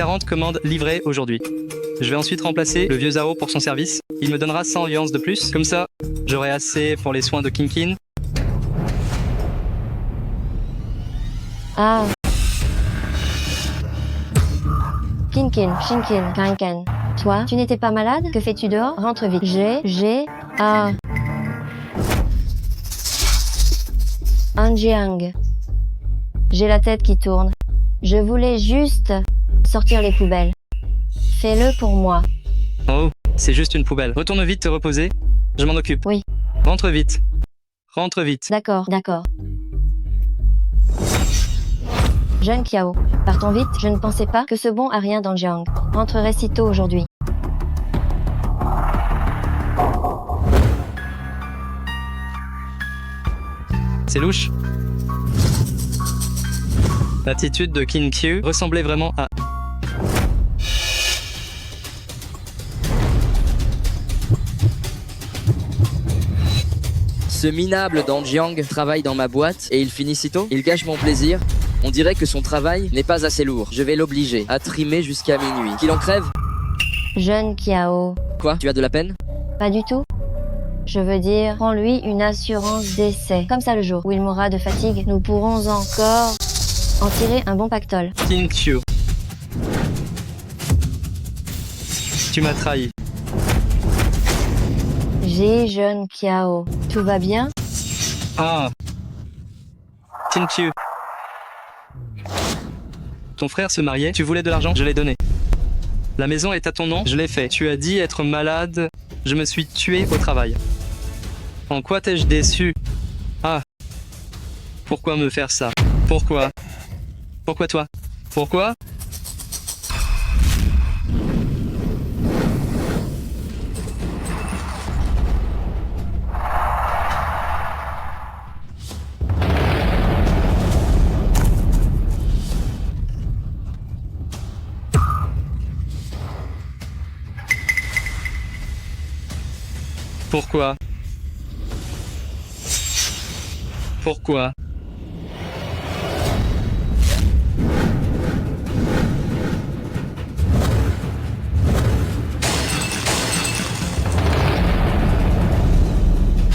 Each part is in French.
40 commandes livrées aujourd'hui. Je vais ensuite remplacer le vieux Zhao pour son service. Il me donnera 100 yuans de plus. Comme ça, j'aurai assez pour les soins de Kinkin. Ah. Kinkin, Shinkin, Kankan. Toi, tu n'étais pas malade? Que fais-tu dehors? Rentre vite. Ah. Anjiang. J'ai la tête qui tourne. Je voulais juste sortir les poubelles. Fais-le pour moi. Oh, c'est juste une poubelle. Retourne vite te reposer. Je m'en occupe. Oui. Rentre vite. Rentre vite. D'accord. Jeune Kiao, partons vite, je ne pensais pas que ce bon à rien dans Jiang rentrerait si tôt aujourd'hui. C'est louche. L'attitude de Qin Qiu ressemblait vraiment à... Ce minable d'Anjiang travaille dans ma boîte et il finit si tôt. Il gâche mon plaisir. On dirait que son travail n'est pas assez lourd. Je vais l'obliger à trimer jusqu'à minuit. Qu'il en crève. Jeune Kiao. Quoi? Tu as de la peine? Pas du tout. Je veux dire, prends-lui une assurance d'essai. Comme ça le jour où il mourra de fatigue, nous pourrons encore en tirer un bon pactole. Qin Qiu. Tu m'as trahi. Jeune Kiao. Tout va bien? Ah. Qin Qiu. Ton frère se mariait, tu voulais de l'argent, je l'ai donné. La maison est à ton nom, je l'ai fait. Tu as dit être malade, je me suis tué au travail. En quoi t'ai-je déçu? Ah. Pourquoi me faire ça? Pourquoi? Pourquoi toi? Pourquoi? Pourquoi? Pourquoi?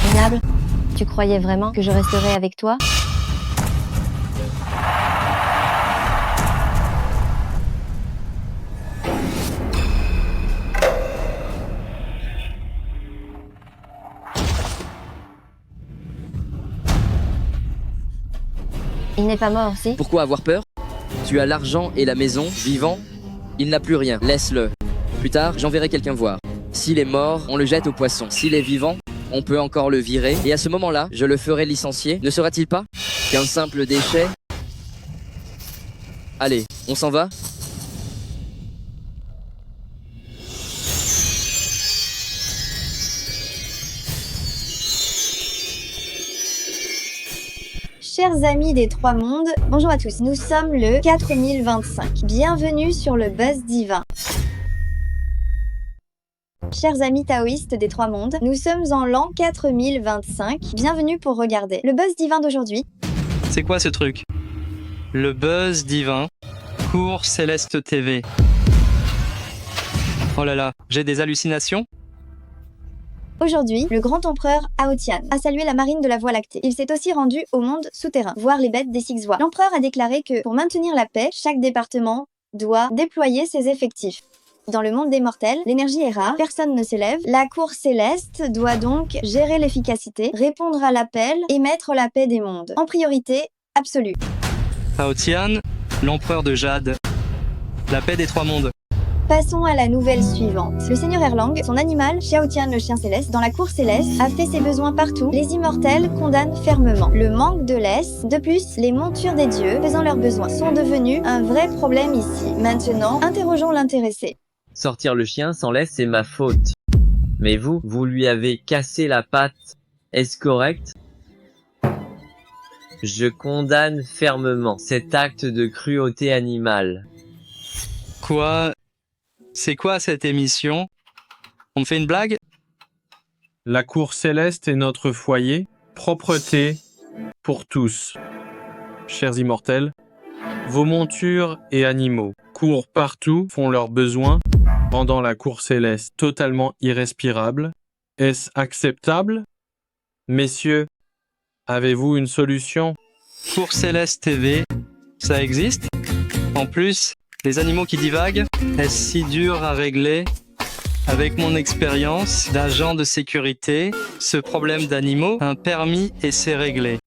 Minable, tu croyais vraiment que je resterais avec toi? Il n'est pas mort, si? Pourquoi avoir peur? Tu as l'argent et la maison, vivant. Il n'a plus rien, laisse-le. Plus tard, j'enverrai quelqu'un voir. S'il est mort, on le jette au poisson. S'il est vivant, on peut encore le virer. Et à ce moment-là, je le ferai licencier. Ne sera-t-il pas qu'un simple déchet? Allez, on s'en va? Chers amis des Trois Mondes, bonjour à tous. Nous sommes le 4025. Bienvenue sur le Buzz Divin. Chers amis taoïstes des Trois Mondes, nous sommes en l'an 4025. Bienvenue pour regarder le Buzz Divin d'aujourd'hui. C'est quoi ce truc? Le Buzz Divin, Cours Céleste TV. Oh là là, j'ai des hallucinations? Aujourd'hui, le grand empereur Aotian a salué la marine de la Voie lactée. Il s'est aussi rendu au monde souterrain, voir les bêtes des Six Voies. L'empereur a déclaré que, pour maintenir la paix, chaque département doit déployer ses effectifs. Dans le monde des mortels, l'énergie est rare, personne ne s'élève. La cour céleste doit donc gérer l'efficacité, répondre à l'appel et mettre la paix des mondes en priorité absolue. Aotian, l'empereur de Jade. La paix des Trois Mondes. Passons à la nouvelle suivante. Le seigneur Erlang, son animal, Xiaotian le chien céleste, dans la cour céleste, a fait ses besoins partout. Les immortels condamnent fermement le manque de laisse. De plus, les montures des dieux, faisant leurs besoins, sont devenues un vrai problème ici. Maintenant, interrogeons l'intéressé. Sortir le chien sans laisse, c'est ma faute. Mais vous lui avez cassé la patte. Est-ce correct? Je condamne fermement cet acte de cruauté animale. Quoi? C'est quoi cette émission? On me fait une blague? La cour céleste est notre foyer, propreté pour tous. Chers immortels, Vos montures et animaux courent partout, font leurs besoins, rendant la cour céleste totalement irrespirable. Est-ce acceptable? Messieurs, avez-vous une solution? Cour Céleste TV, ça existe? En plus, les animaux qui divaguent, est-ce si dur à régler? Avec mon expérience d'agent de sécurité, ce problème d'animaux, un permis et c'est réglé.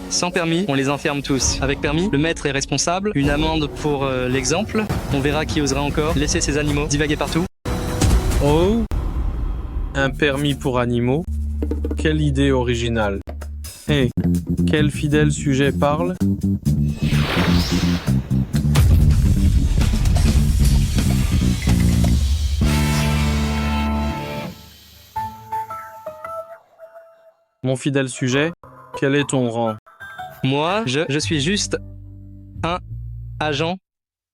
Sans permis, on les enferme tous. Avec permis, le maître est responsable. Une amende pour l'exemple. On verra qui osera encore laisser ses animaux divaguer partout. Oh, un permis pour animaux? Quelle idée originale. Hé, quel fidèle sujet parle? Mon fidèle sujet, quel est ton rang? Moi, je suis juste un agent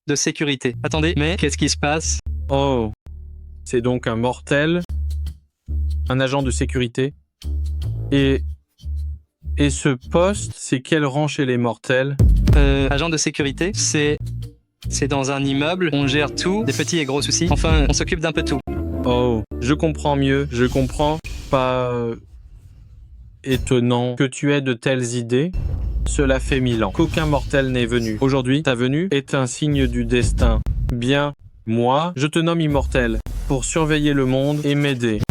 de sécurité. Attendez, mais qu'est-ce qui se passe? Oh, c'est donc un mortel? Un agent de sécurité? Et ce poste, c'est quel rang chez les mortels? Agent de sécurité, c'est dans un immeuble, on gère tout, des petits et gros soucis. Enfin, on s'occupe d'un peu tout. Oh, je comprends mieux, je comprends. Pas étonnant que tu aies de telles idées. Cela fait 1000 ans qu'aucun mortel n'est venu. Aujourd'hui, ta venue est un signe du destin. Bien, moi, je te nomme immortel pour surveiller le monde et m'aider.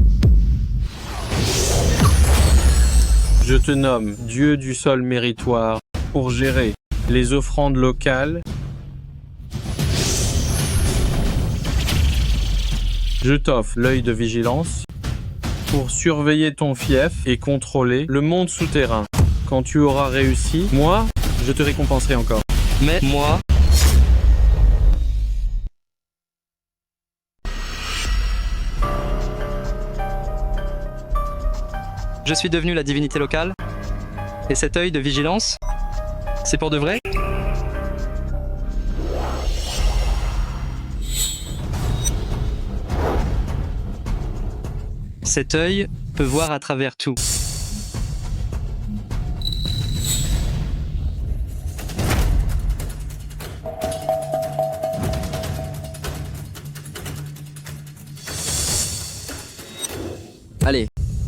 Je te nomme Dieu du sol méritoire pour gérer les offrandes locales. Je t'offre l'œil de vigilance pour surveiller ton fief et contrôler le monde souterrain. Quand tu auras réussi, moi, je te récompenserai encore. Mais moi, je suis devenu la divinité locale. Et cet œil de vigilance, c'est pour de vrai? Cet œil peut voir à travers tout.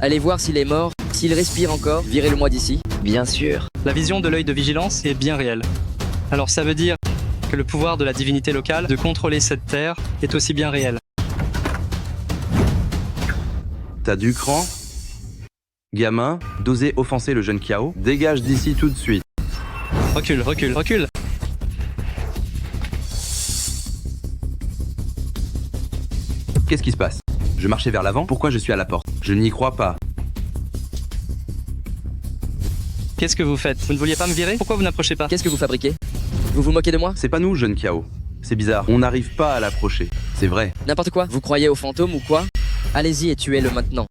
Allez voir s'il est mort, s'il respire encore, virez-le-moi d'ici. Bien sûr. La vision de l'œil de vigilance est bien réelle. Alors ça veut dire que le pouvoir de la divinité locale de contrôler cette terre est aussi bien réel. T'as du cran? Gamin, d'oser offenser le jeune Kiao? Dégage d'ici tout de suite. Recule, recule, recule. Qu'est-ce qui se passe? Je marchais vers l'avant, pourquoi je suis à la porte? Je n'y crois pas. Qu'est-ce que vous faites? Vous ne vouliez pas me virer? Pourquoi vous n'approchez pas? Qu'est-ce que vous fabriquez? Vous vous moquez de moi? C'est pas nous, jeune Kiao. C'est bizarre, on n'arrive pas à l'approcher. C'est vrai. N'importe quoi. Vous croyez aux fantômes ou quoi? Allez-y et tuez-le maintenant.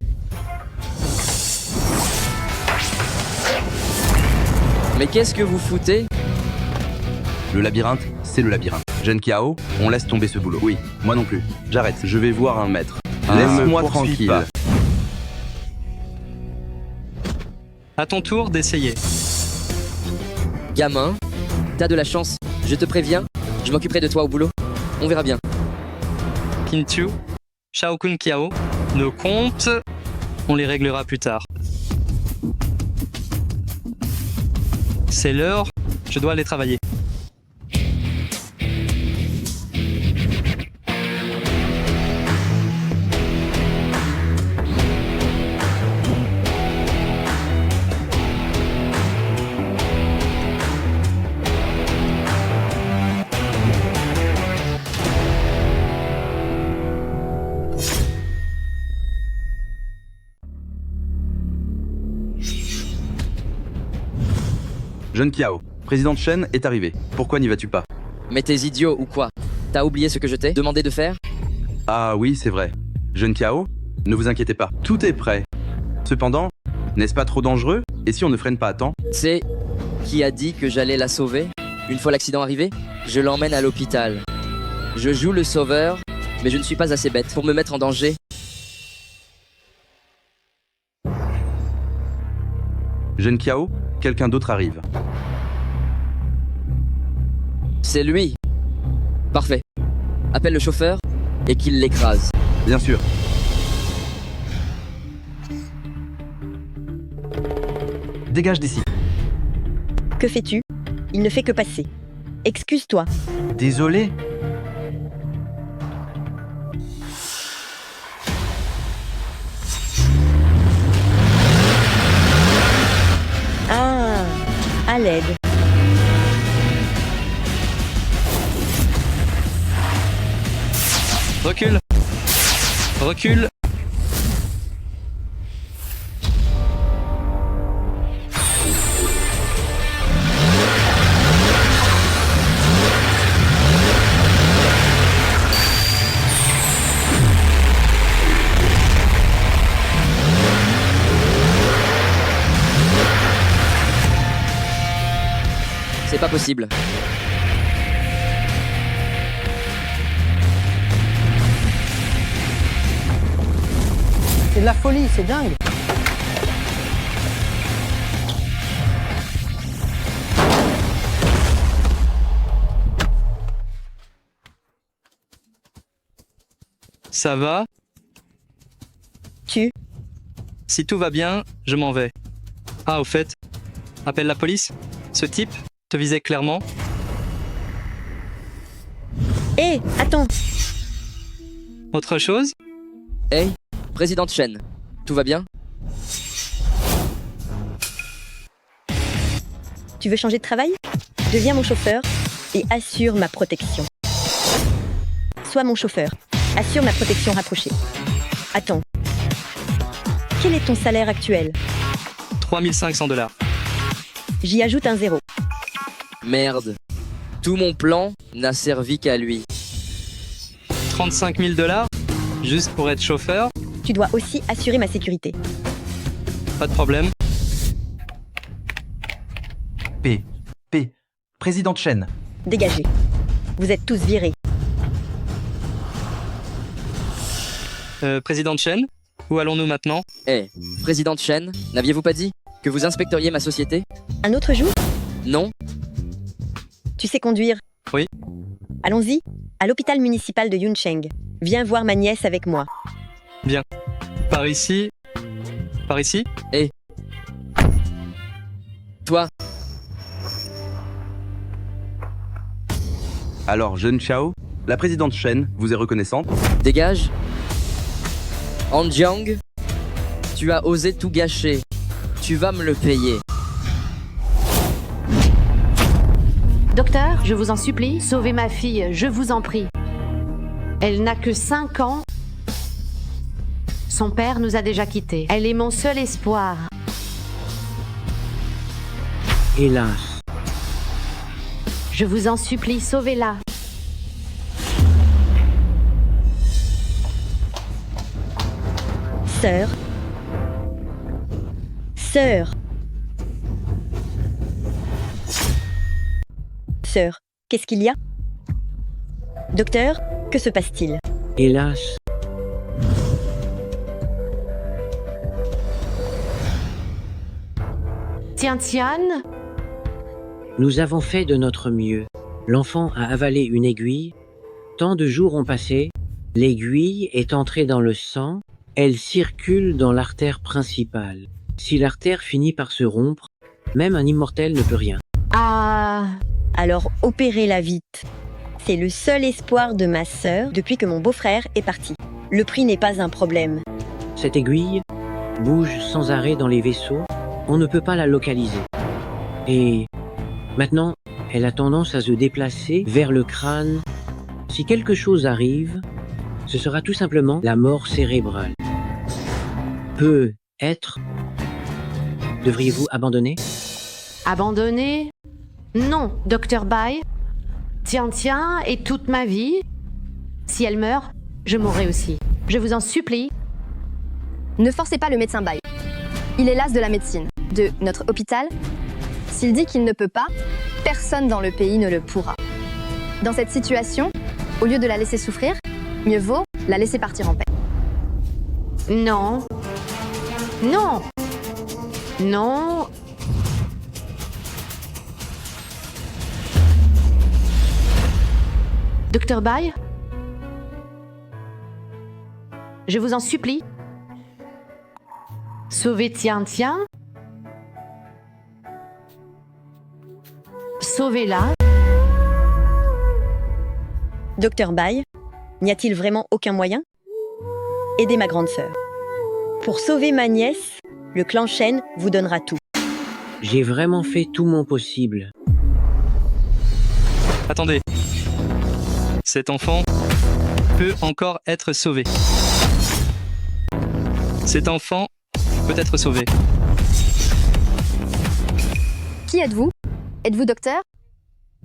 Mais qu'est-ce que vous foutez? Le labyrinthe, c'est le labyrinthe. Jeune Kiao, on laisse tomber ce boulot. Oui, moi non plus. J'arrête, je vais voir un maître. Laisse-moi tranquille. Pas. À ton tour d'essayer. Gamin, t'as de la chance. Je te préviens, je m'occuperai de toi au boulot. On verra bien. Kintu, Shao Kun Kiao, nos comptes, on les réglera plus tard. C'est l'heure, je dois aller travailler. Jeune Kiao, président Shen est arrivé. Pourquoi n'y vas-tu pas? Mais t'es idiot ou quoi? T'as oublié ce que je t'ai demandé de faire? Ah oui, c'est vrai. Jeune Kiao, ne vous inquiétez pas, tout est prêt. Cependant, n'est-ce pas trop dangereux? Et si on ne freine pas à temps? C'est qui a dit que j'allais la sauver? Une fois l'accident arrivé, je l'emmène à l'hôpital. Je joue le sauveur, mais je ne suis pas assez bête pour me mettre en danger. Jeune Kiao, quelqu'un d'autre arrive. C'est lui. Parfait. Appelle le chauffeur et qu'il l'écrase. Bien sûr. Dégage d'ici. Que fais-tu? Il ne fait que passer. Excuse-toi. Désolé. Ah, à l'aide. Recule. Recule. C'est pas possible. C'est de la folie, c'est dingue. Ça va? Tu? Si tout va bien, je m'en vais. Ah, au fait, appelle la police. Ce type te visait clairement. Hé, attends. Autre chose? Hey, président Chen. Tout va bien? Tu veux changer de travail? Deviens mon chauffeur et assure ma protection. Sois mon chauffeur. Assure ma protection rapprochée. Attends. Quel est ton salaire actuel? 3500 $. J'y ajoute un 0. Merde. Tout mon plan n'a servi qu'à lui. 35 000 $? Juste pour être chauffeur? Tu dois aussi assurer ma sécurité. Pas de problème. P. Président Chen. Dégagez. Vous êtes tous virés. Président Chen, où allons-nous maintenant? Eh, président Chen, n'aviez-vous pas dit que vous inspecteriez ma société? Un autre jour? Non? Tu sais conduire? Oui. Allons-y, à l'hôpital municipal de Yuncheng. Viens voir ma nièce avec moi. Bien. Par ici? Par ici? Toi, Alors, jeune Xiao, la présidente Chen vous est reconnaissante. dégage. Han Jiang, tu as osé tout gâcher. Tu vas me le payer. Docteur, je vous en supplie, sauvez ma fille, je vous en prie. Elle n'a que 5 ans. Son père nous a déjà quittés. Elle est mon seul espoir. Hélas. Je vous en supplie, sauvez-la. Sœur. Sœur, qu'est-ce qu'il y a? Docteur, que se passe-t-il? Hélas. Tian, Nous avons fait de notre mieux. L'enfant a avalé une aiguille. Tant de jours ont passé. L'aiguille est entrée dans le sang. Elle circule dans l'artère principale. Si l'artère finit par se rompre, même un immortel ne peut rien. Ah, Alors opérez-la vite. C'est le seul espoir de ma sœur depuis que mon beau-frère est parti. Le prix n'est pas un problème. Cette aiguille bouge sans arrêt dans les vaisseaux. On ne peut pas la localiser. Et maintenant, elle a tendance à se déplacer vers le crâne. Si quelque chose arrive, ce sera tout simplement la mort cérébrale. Peut être. Devriez-vous abandonner? abandonné? Non, Docteur Bai. Tian et toute ma vie. Si elle meurt, je mourrai aussi. Je vous en supplie. Ne forcez pas le médecin Bai. Il est l'as de la médecine, de notre hôpital. S'il dit qu'il ne peut pas, personne dans le pays ne le pourra. Dans cette situation, au lieu de la laisser souffrir, mieux vaut la laisser partir en paix. Non. Non. Non. Dr. Bai, je vous en supplie. Sauvez Tian-Tian. Sauvez-la. Docteur Bai, n'y a-t-il vraiment aucun moyen? Aidez ma grande sœur. Pour sauver ma nièce, le clan Shen vous donnera tout. J'ai vraiment fait tout mon possible. Attendez. Cet enfant peut encore être sauvé. Cet enfant peut être sauvé. Qui êtes-vous? Êtes-vous docteur?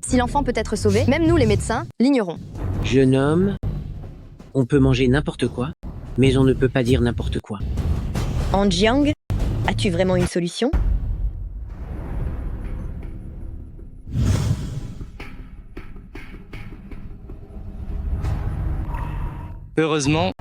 Si l'enfant peut être sauvé, même nous les médecins l'ignorons. Jeune homme, on peut manger n'importe quoi, mais on ne peut pas dire n'importe quoi. En Jiang, as-tu vraiment une solution? Heureusement,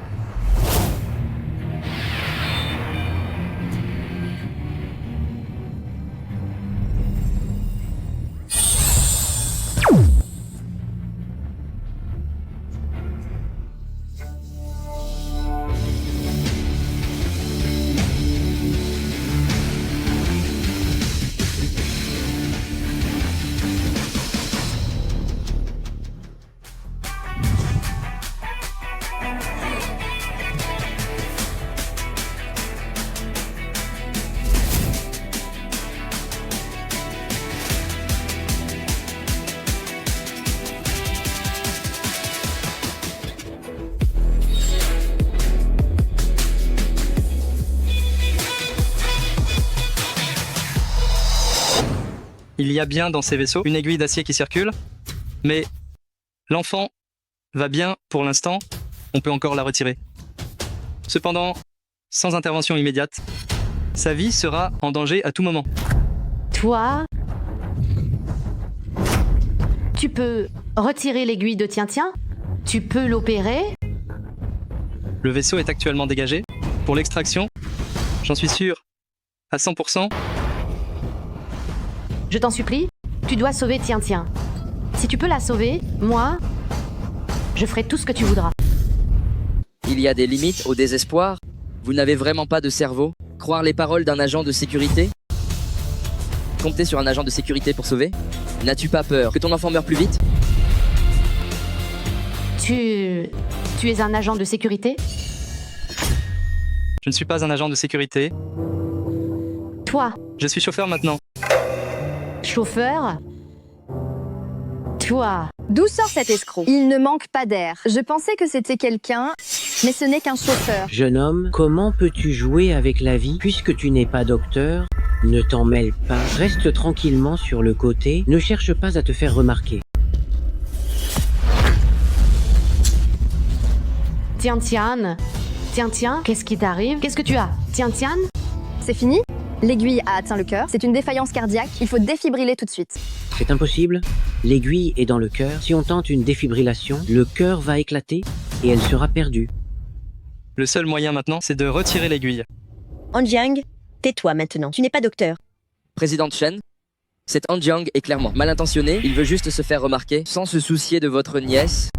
il y a bien dans ces vaisseaux une aiguille d'acier qui circule, mais l'enfant va bien pour l'instant, on peut encore la retirer. Cependant, sans intervention immédiate, sa vie sera en danger à tout moment. Toi, tu peux retirer l'aiguille de Tian-Tian. Tu peux l'opérer. Le vaisseau est actuellement dégagé. Pour l'extraction, j'en suis sûr à 100%. Je t'en supplie, tu dois sauver Tian-Tian. Si tu peux la sauver, moi, je ferai tout ce que tu voudras. Il y a des limites au désespoir. Vous n'avez vraiment pas de cerveau. Croire les paroles d'un agent de sécurité? Compter sur un agent de sécurité pour sauver? N'as-tu pas peur que ton enfant meure plus vite? Tu es un agent de sécurité? Je ne suis pas un agent de sécurité. Toi, Je suis chauffeur maintenant. chauffeur? Toi, D'où sort cet escroc? Il ne manque pas d'air. Je pensais que c'était quelqu'un, mais ce n'est qu'un chauffeur. Jeune homme, comment peux-tu jouer avec la vie puisque tu n'es pas docteur? Ne t'en mêle pas, reste tranquillement sur le côté, ne cherche pas à te faire remarquer. Tian-Tian, Tian-Tian, qu'est-ce qui t'arrive? Qu'est-ce que tu as? Tian-Tian? C'est fini? L'aiguille a atteint le cœur. C'est une défaillance cardiaque. Il faut défibriller tout de suite. C'est impossible. L'aiguille est dans le cœur. Si on tente une défibrillation, le cœur va éclater et elle sera perdue. Le seul moyen maintenant, c'est de retirer l'aiguille. Anjiang, tais-toi maintenant. Tu n'es pas docteur. Présidente Shen, cet Anjiang est clairement mal intentionné. Il veut juste se faire remarquer sans se soucier de votre nièce.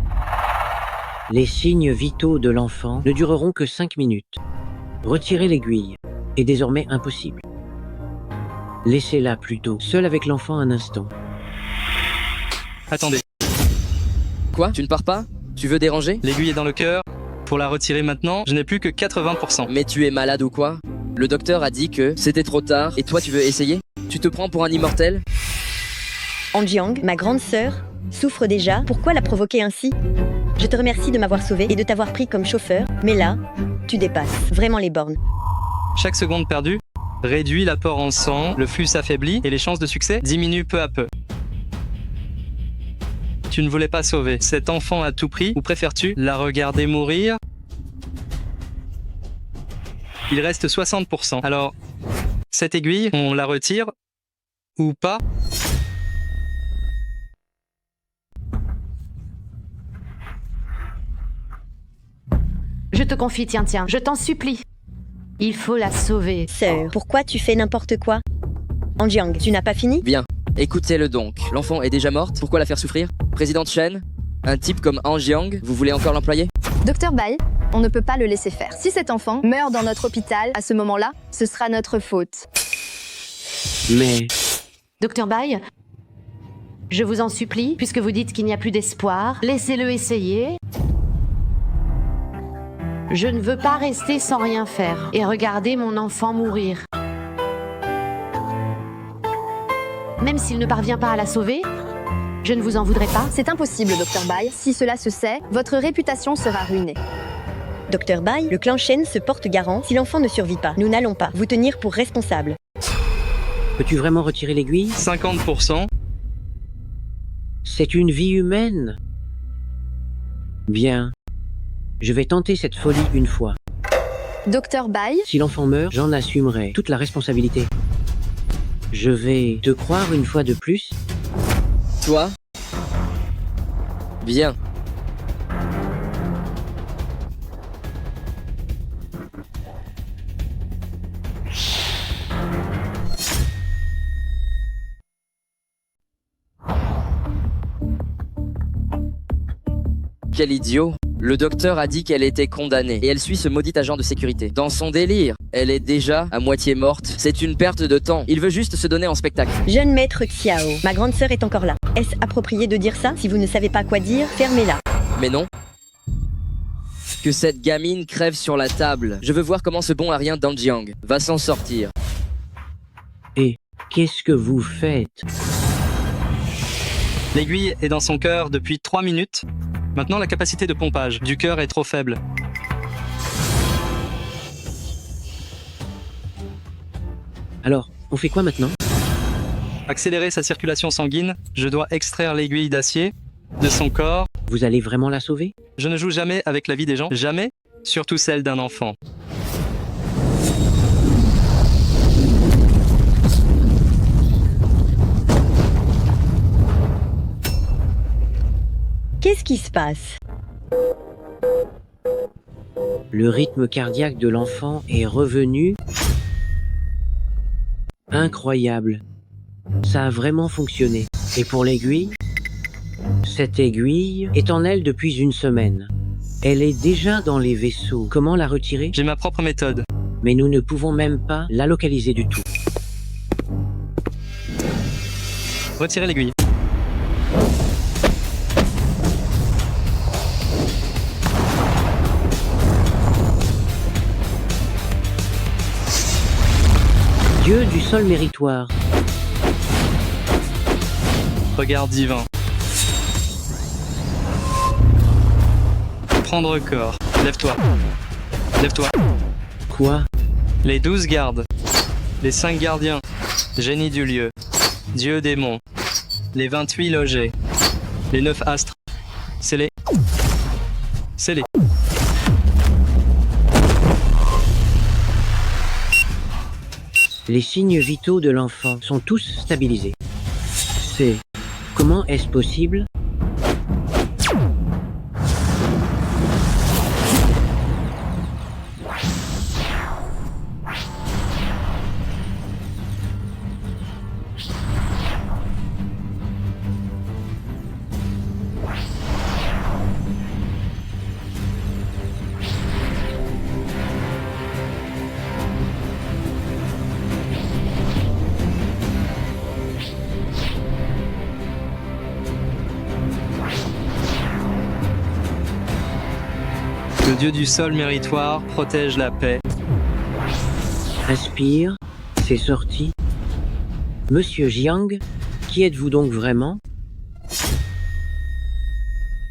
Les signes vitaux de l'enfant ne dureront que 5 minutes. Retirer l'aiguille est désormais impossible. Laissez-la plutôt, seule avec l'enfant un instant. Attendez, Quoi? Tu ne pars pas? Tu veux déranger? l'aiguille est dans le cœur. Pour la retirer maintenant, je n'ai plus que 80%. Mais tu es malade ou quoi? Le docteur a dit que c'était trop tard et toi tu veux essayer? Tu te prends pour un immortel? Anjiang, ma grande sœur, souffre déjà. Pourquoi la provoquer ainsi? Je te remercie de m'avoir sauvé et de t'avoir pris comme chauffeur, mais là, tu dépasses vraiment les bornes. Chaque seconde perdue réduit l'apport en sang, le flux s'affaiblit et les chances de succès diminuent peu à peu. Tu ne voulais pas sauver cet enfant à tout prix ou préfères-tu la regarder mourir? Il reste 60%. Alors, cette aiguille, on la retire ou pas? Je te confie, Tian-Tian, je t'en supplie. Il faut la sauver. Sœur, pourquoi tu fais n'importe quoi? Anjiang, tu n'as pas fini? Bien, écoutez-le donc. L'enfant est déjà morte, pourquoi la faire souffrir? Présidente Shen, Un type comme Han Jiang, vous voulez encore l'employer? Docteur Bai, on ne peut pas le laisser faire. Si cet enfant meurt dans notre hôpital, à ce moment-là, ce sera notre faute. Mais Docteur Bai, je vous en supplie, puisque vous dites qu'il n'y a plus d'espoir, laissez-le essayer. Je ne veux pas rester sans rien faire et regarder mon enfant mourir. Même s'il ne parvient pas à la sauver, je ne vous en voudrais pas. C'est impossible, Docteur Bai. Si cela se sait, votre réputation sera ruinée. Docteur Bai, le clan Shen se porte garant si l'enfant ne survit pas. Nous n'allons pas vous tenir pour responsable. peux-tu vraiment retirer l'aiguille? 50%. C'est une vie humaine. Bien. Je vais tenter cette folie une fois. Docteur Bai, Si l'enfant meurt, j'en assumerai toute la responsabilité. Je vais te croire une fois de plus. Toi? Bien. Quel idiot. Le docteur a dit qu'elle était condamnée et elle suit ce maudit agent de sécurité. Dans son délire, elle est déjà à moitié morte. C'est une perte de temps. Il veut juste se donner en spectacle. Jeune maître Xiao, ma grande sœur est encore là. Est-ce approprié de dire ça? Si vous ne savez pas quoi dire, fermez-la. Mais non. Que cette gamine crève sur la table. Je veux voir comment ce bon à rien Danjiang va s'en sortir. Et qu'est-ce que vous faites? L'aiguille est dans son cœur depuis 3 minutes. Maintenant, la capacité de pompage du cœur est trop faible. Alors, on fait quoi maintenant? Accélérer sa circulation sanguine, je dois extraire l'aiguille d'acier de son corps. Vous allez vraiment la sauver? Je ne joue jamais avec la vie des gens, jamais, surtout celle d'un enfant. Qu'est-ce qui se passe? Le rythme cardiaque de l'enfant est revenu. Incroyable. Ça a vraiment fonctionné. Et pour l'aiguille? Cette aiguille est en elle depuis une semaine. Elle est déjà dans les vaisseaux. Comment la retirer? J'ai ma propre méthode. Mais nous ne pouvons même pas la localiser du tout. Retirez l'aiguille. Dieu du sol méritoire. Regard divin. Prendre corps. Lève-toi. Lève-toi. Quoi? Les 12 gardes. Les 5 gardiens. Génie du lieu. Dieu démon. Les 28 logés. Les 9 astres. Scellés. Scellés. Les signes vitaux de l'enfant sont tous stabilisés. Comment est-ce possible? Le dieu du sol méritoire protège la paix. Respire, c'est sorti. Monsieur Jiang, qui êtes-vous donc vraiment?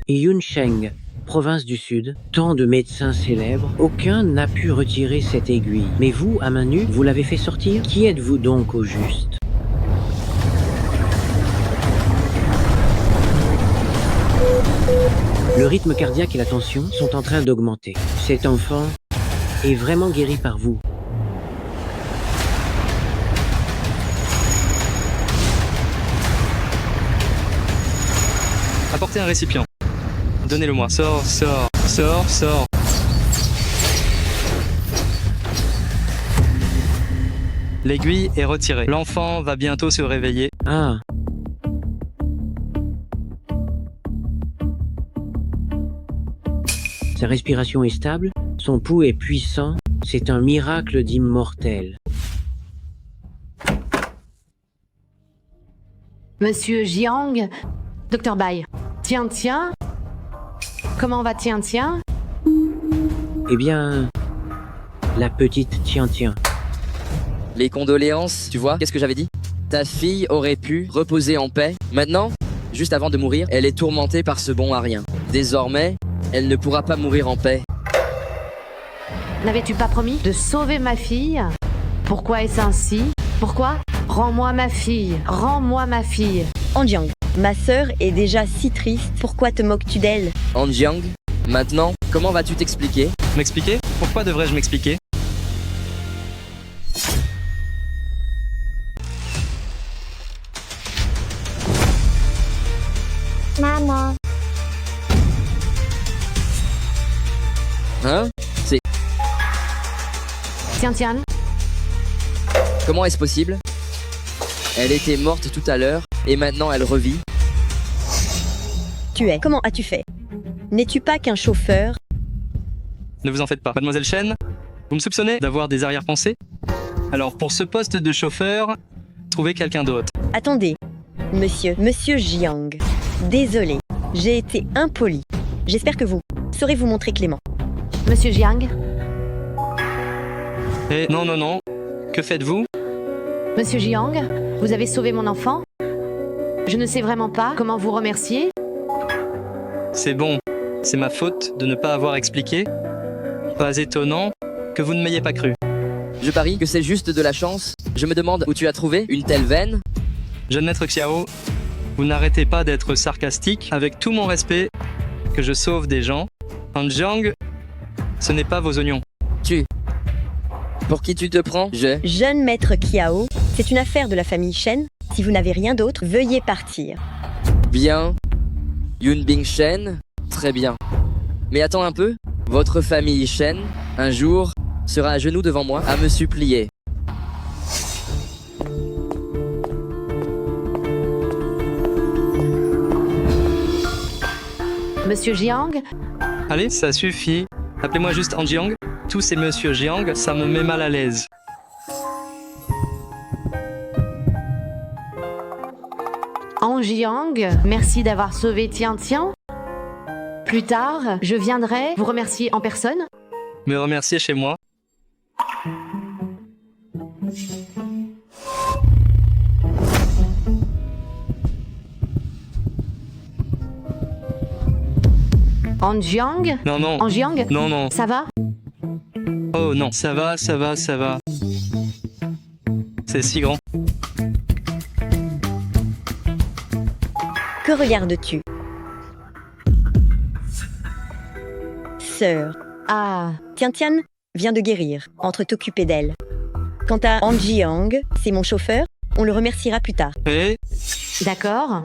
Yunsheng, province du Sud, tant de médecins célèbres, aucun n'a pu retirer cette aiguille. Mais vous, à main nue, vous l'avez fait sortir? Qui êtes-vous donc au juste? Le rythme cardiaque et la tension sont en train d'augmenter. Cet enfant est vraiment guéri par vous. Apportez un récipient. Donnez-le-moi. Sors, sors, sors, sors. L'aiguille est retirée. L'enfant va bientôt se réveiller. Ah. Sa respiration est stable, son pouls est puissant, c'est un miracle d'immortel. Monsieur Jiang, Dr Bai. Tiens. Comment va Tiens? Eh bien, la petite Tiens. Les condoléances, tu vois, qu'est-ce que j'avais dit? Ta fille aurait pu reposer en paix. Maintenant, juste avant de mourir, elle est tourmentée par ce bon à rien. Désormais, elle ne pourra pas mourir en paix. N'avais-tu pas promis de sauver ma fille? Pourquoi est-ce ainsi? Pourquoi? Rends-moi ma fille. Anjiang, ma sœur est déjà si triste. Pourquoi te moques-tu d'elle? Anjiang, maintenant, comment vas-tu t'expliquer? M'expliquer? Pourquoi devrais-je m'expliquer? Maman. Hein? Tiens. Comment est-ce possible? Elle était morte tout à l'heure, et maintenant elle revit. Comment as-tu fait? N'es-tu pas qu'un chauffeur? Ne vous en faites pas. Mademoiselle Chen, vous me soupçonnez d'avoir des arrière-pensées? Alors pour ce poste de chauffeur, trouvez quelqu'un d'autre. Attendez, Monsieur Jiang. Désolé, j'ai été impoli. J'espère que vous saurez vous montrer clément. Monsieur Jiang, Eh non. Que faites-vous? Monsieur Jiang, vous avez sauvé mon enfant? Je ne sais vraiment pas comment vous remercier. C'est bon. C'est ma faute de ne pas avoir expliqué. Pas étonnant que vous ne m'ayez pas cru. Je parie que c'est juste de la chance. Je me demande où tu as trouvé une telle veine. Jeune maître Xiao, vous n'arrêtez pas d'être sarcastique. Avec tout mon respect, que je sauve des gens. Anjiang, ce n'est pas vos oignons. Pour qui tu te prends? Jeune maître Kiao, c'est une affaire de la famille Shen. Si vous n'avez rien d'autre, veuillez partir. Bien. Yunbing Shen, très bien. Mais attends un peu. Votre famille Shen, un jour, sera à genoux devant moi à me supplier. Monsieur Jiang, Allez, ça suffit. Appelez-moi juste Anjiang. Tous ces monsieur Jiang, ça me met mal à l'aise. Anjiang, merci d'avoir sauvé Tiens. Plus tard, je viendrai vous remercier en personne. Me remercier chez moi. Anjiang? Non. Anjiang? Non. Ça va? Oh non, ça va. C'est si grand. Que regardes-tu? Sœur. Ah, Tian vient de guérir. Entre t'occuper d'elle. Quant à Anjiang, c'est mon chauffeur. On le remerciera plus tard. Eh? d'accord.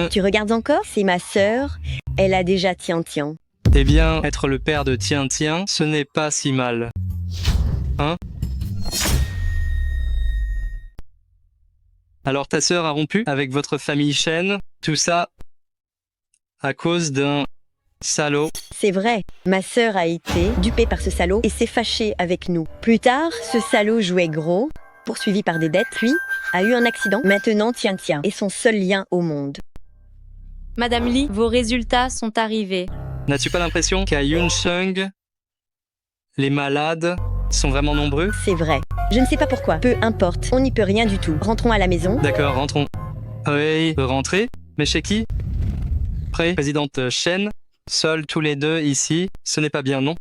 Tu regardes encore? C'est ma sœur. Elle a déjà Tian. Eh bien, être le père de Tian, ce n'est pas si mal. Hein? Alors ta sœur a rompu avec votre famille Shen, tout ça à cause d'un salaud. C'est vrai, ma sœur a été dupée par ce salaud et s'est fâchée avec nous. Plus tard, ce salaud jouait gros, poursuivi par des dettes, puis a eu un accident. Maintenant, Tian est son seul lien au monde. Madame Li, vos résultats sont arrivés. N'as-tu pas l'impression qu'à Yunsheng, les malades sont vraiment nombreux? C'est vrai. Je ne sais pas pourquoi. Peu importe, on n'y peut rien du tout. Rentrons à la maison. D'accord, rentrons. Oui, rentrer? Mais chez qui? Présidente Shen, seuls tous les deux ici, ce n'est pas bien, non?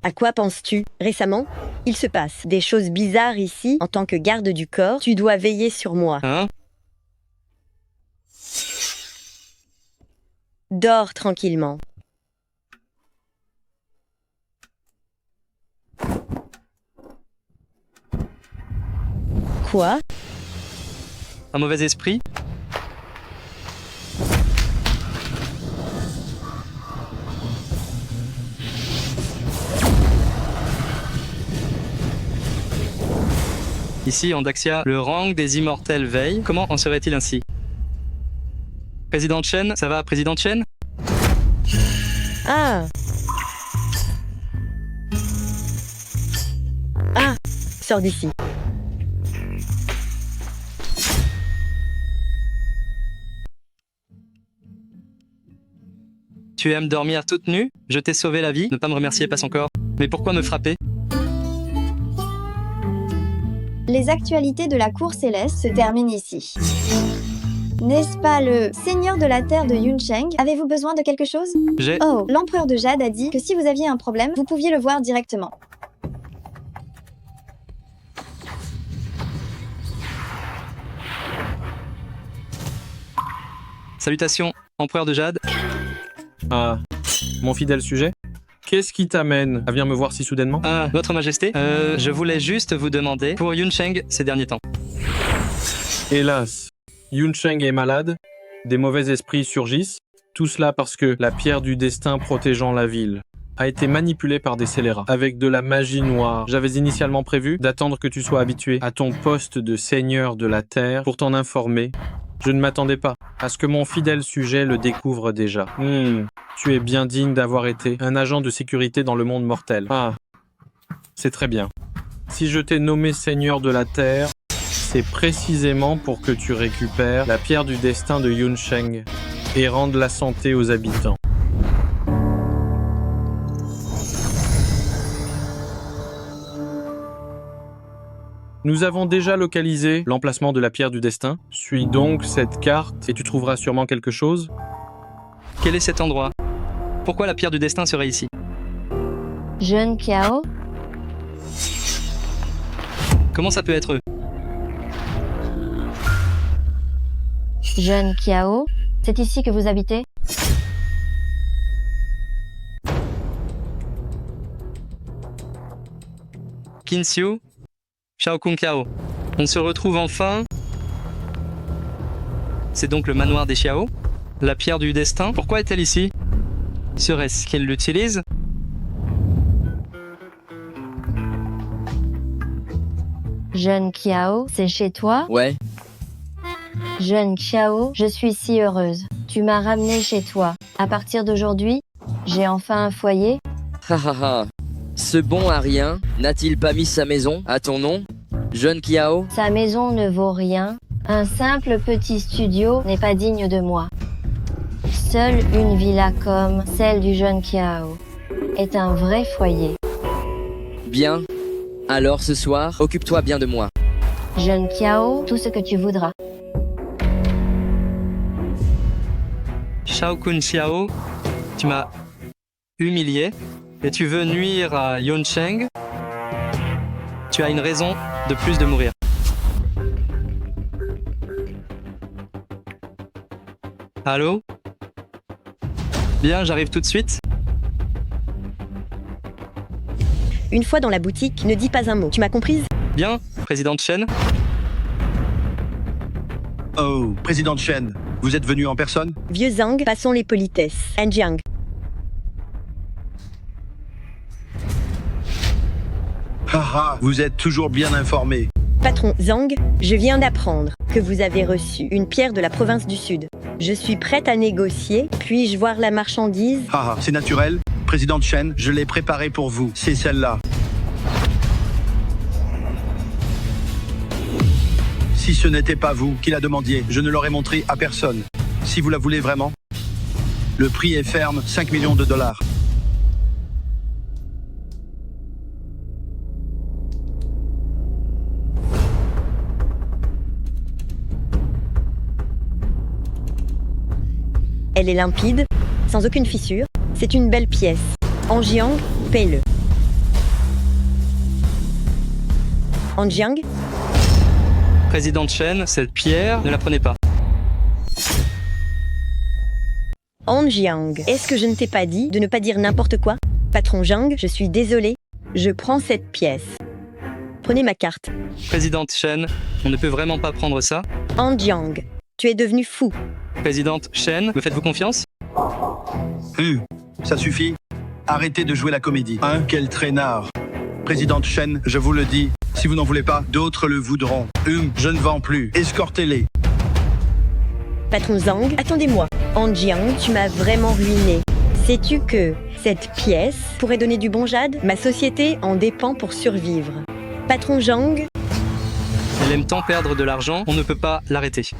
À quoi penses-tu? Récemment, il se passe des choses bizarres ici. En tant que garde du corps, tu dois veiller sur moi. Hein? Dors tranquillement. Quoi? Un mauvais esprit? Ici, en Daxia, le rang des immortels veille. Comment en serait-il ainsi? Président Chen, ça va, Président Chen? Ah. Ah, sors d'ici. Tu aimes dormir toute nue? Je t'ai sauvé la vie, ne pas me remercier passe encore. Mais pourquoi me frapper? Les actualités de la cour céleste se terminent ici. N'est-ce pas le seigneur de la terre de Yuncheng? Avez-vous besoin de quelque chose? Oh, l'empereur de Jade a dit que si vous aviez un problème, vous pouviez le voir directement. Salutations, empereur de Jade. Ah, mon fidèle sujet? Qu'est-ce qui t'amène à venir me voir si soudainement? Ah, votre majesté, je voulais juste vous demander pour Yuncheng ces derniers temps. Hélas, Yuncheng est malade, des mauvais esprits surgissent, tout cela parce que la pierre du destin protégeant la ville a été manipulée par des scélérats avec de la magie noire. J'avais initialement prévu d'attendre que tu sois habitué à ton poste de seigneur de la terre pour t'en informer. Je ne m'attendais pas à ce que mon fidèle sujet le découvre déjà. Tu es bien digne d'avoir été un agent de sécurité dans le monde mortel. Ah, c'est très bien. Si je t'ai nommé seigneur de la terre, c'est précisément pour que tu récupères la pierre du destin de Yuncheng et rendes la santé aux habitants. Nous avons déjà localisé l'emplacement de la pierre du destin. Suis donc cette carte et tu trouveras sûrement quelque chose. Quel est cet endroit? Pourquoi la pierre du destin serait ici? Jeune Kiao? Comment ça peut être eux? Jeune Kiao? C'est ici que vous habitez? Kinxiu, Xiao Kung Kiao. On se retrouve enfin. C'est donc le manoir des Xiao? La pierre du destin? Pourquoi est-elle ici? Serait-ce qu'elle l'utilise? Jeune Kiao, c'est chez toi? Ouais. Jeune Xiao, je suis si heureuse. Tu m'as ramené chez toi. À partir d'aujourd'hui, j'ai enfin un foyer. Ha ha ha. Ce bon à rien n'a-t-il pas mis sa maison à ton nom, jeune Kiao? Sa maison ne vaut rien. Un simple petit studio n'est pas digne de moi. Seule une villa comme celle du jeune Kiao est un vrai foyer. Bien. Alors ce soir, occupe-toi bien de moi. Jeune Kiao, tout ce que tu voudras. Xiao Kun Xiao, tu m'as humilié et tu veux nuire à Yuncheng. Tu as une raison de plus de mourir. Allô? Bien, j'arrive tout de suite. Une fois dans la boutique, ne dis pas un mot. Tu m'as comprise? Bien, président Chen. Oh, président Chen, vous êtes venu en personne? Vieux Zhang, passons les politesses. Anjiang. Haha, vous êtes toujours bien informé. Patron Zhang, je viens d'apprendre que vous avez reçu une pierre de la province du Sud. Je suis prête à négocier. Puis-je voir la marchandise? Haha, c'est naturel. Président Chen, je l'ai préparée pour vous. C'est celle-là. Si ce n'était pas vous qui la demandiez, je ne l'aurais montrée à personne. Si vous la voulez vraiment. Le prix est ferme, 5 millions de dollars. Elle est limpide, sans aucune fissure. C'est une belle pièce. Anjiang, paye-le. Anjiang? Président Chen, cette pierre, ne la prenez pas. Anjiang, est-ce que je ne t'ai pas dit de ne pas dire n'importe quoi? Patron Zhang, je suis désolé. Je prends cette pièce. Prenez ma carte. Président Chen, on ne peut vraiment pas prendre ça. Anjiang, tu es devenu fou. Présidente Chen, me faites-vous confiance? Ça suffit. Arrêtez de jouer la comédie. Quel traînard. Présidente Chen, je vous le dis, Si vous n'en voulez pas, d'autres le voudront. Je ne vends plus. Escortez-les. Patron Zhang, attendez-moi. Han Jiang, tu m'as vraiment ruiné. Sais-tu que cette pièce pourrait donner du bon jade? Ma société en dépend pour survivre. Patron Zhang, Elle aime tant perdre de l'argent, on ne peut pas l'arrêter.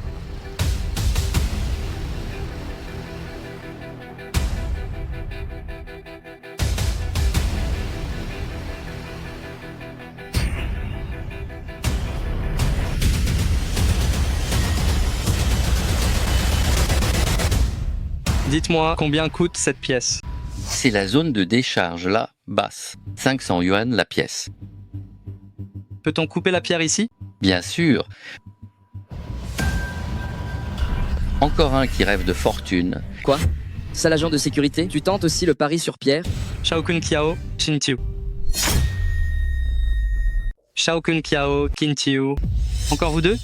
Dites-moi combien coûte cette pièce. C'est la zone de décharge, là, basse. 500 yuan la pièce. Peut-on couper la pierre ici? Bien sûr. Encore un qui rêve de fortune. Quoi? Sale agent de sécurité, tu tentes aussi le pari sur pierre? Shaokun Kiao, Qintiu. Shaokun Kiao, Qintiu. Encore vous deux?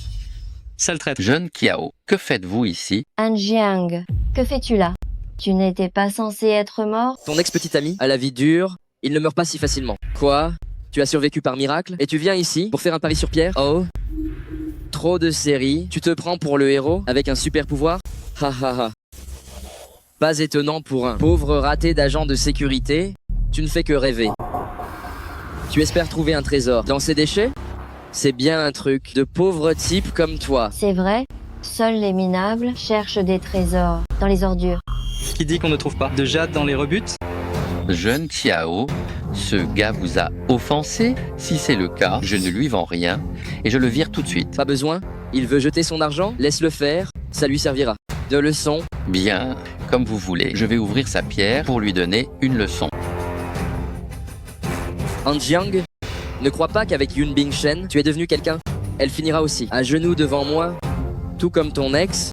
Sale traître. Jeune Kiao, que faites-vous ici? Han Jiang, que fais-tu là? Tu n'étais pas censé être mort? Ton ex-petit ami a la vie dure, il ne meurt pas si facilement. Quoi? Tu as survécu par miracle? Et tu viens ici pour faire un pari sur pierre? Oh? Trop de séries, tu te prends pour le héros avec un super pouvoir? Ha ha ha. Pas étonnant pour un pauvre raté d'agent de sécurité, tu ne fais que rêver. Tu espères trouver un trésor dans ces déchets? C'est bien un truc de pauvres types comme toi. C'est vrai, seuls les minables cherchent des trésors dans les ordures. Qui dit qu'on ne trouve pas de jade dans les rebutes? Jeune Xiao, ce gars vous a offensé? Si c'est le cas, je ne lui vends rien et je le vire tout de suite. Pas besoin? Il veut jeter son argent? Laisse-le faire, ça lui servira. De leçon? Bien, comme vous voulez. Je vais ouvrir sa pierre pour lui donner une leçon. Han Jiang, ne crois pas qu'avec Yun Bingshen, tu es devenu quelqu'un. Elle finira aussi à genoux devant moi, tout comme ton ex.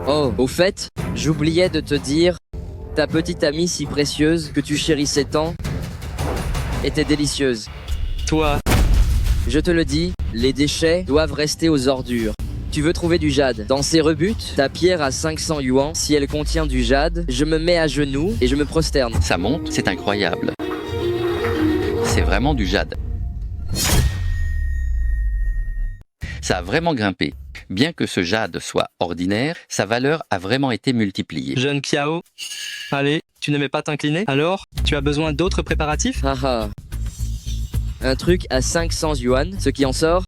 Oh, au fait, j'oubliais de te dire, ta petite amie si précieuse que tu chérissais tant était délicieuse. Toi. Je te le dis, les déchets doivent rester aux ordures. Tu veux trouver du jade dans ces rebutes? Ta pierre à 500 yuan, si elle contient du jade, je me mets à genoux et je me prosterne. Ça monte, c'est incroyable. C'est vraiment du jade. Ça a vraiment grimpé. Bien que ce jade soit ordinaire, sa valeur a vraiment été multipliée. Jeune Kiao, allez, tu n'aimais pas t'incliner? Alors, tu as besoin d'autres préparatifs? Haha. Un truc à 500 yuan, ce qui en sort,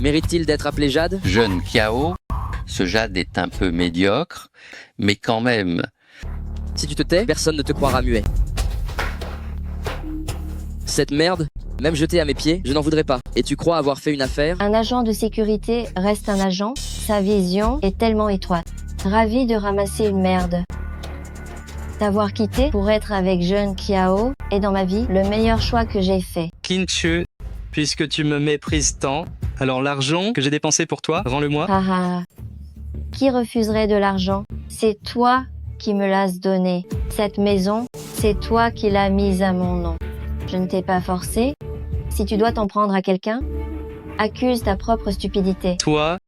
mérite-t-il d'être appelé jade? Jeune Kiao, ce jade est un peu médiocre, mais quand même. Si tu te tais, personne ne te croira muet. Cette merde, même jetée à mes pieds, je n'en voudrais pas. Et tu crois avoir fait une affaire? Un agent de sécurité reste un agent, sa vision est tellement étroite. Ravi de ramasser une merde. T'avoir quitté pour être avec jeune Kiao est dans ma vie le meilleur choix que j'ai fait. Qinchu, puisque tu me méprises tant, alors l'argent que j'ai dépensé pour toi, rends-le-moi. Haha. Qui refuserait de l'argent? C'est toi qui me l'as donné. Cette maison, c'est toi qui l'as mise à mon nom. Je ne t'ai pas forcé. Si tu dois t'en prendre à quelqu'un, accuse ta propre stupidité. Toi?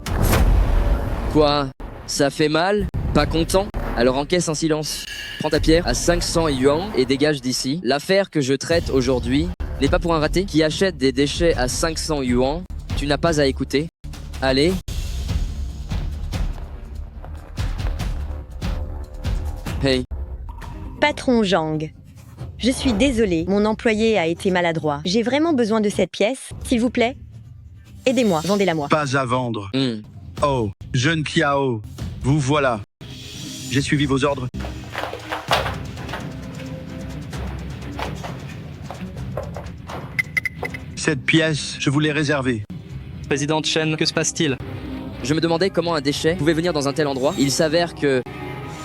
Quoi? Ça fait mal? Pas content? Alors encaisse en silence. Prends ta pierre à 500 yuan et dégage d'ici. L'affaire que je traite aujourd'hui n'est pas pour un raté qui achète des déchets à 500 yuan. Tu n'as pas à écouter. Allez. Hey. Patron Zhang. Je suis désolée, mon employé a été maladroit. J'ai vraiment besoin de cette pièce. S'il vous plaît, aidez-moi, vendez-la-moi. Pas à vendre. Oh, jeune Kiao, vous voilà. J'ai suivi vos ordres. Cette pièce, je vous l'ai réservée. Président Chen, que se passe-t-il? Je me demandais comment un déchet pouvait venir dans un tel endroit. Il s'avère que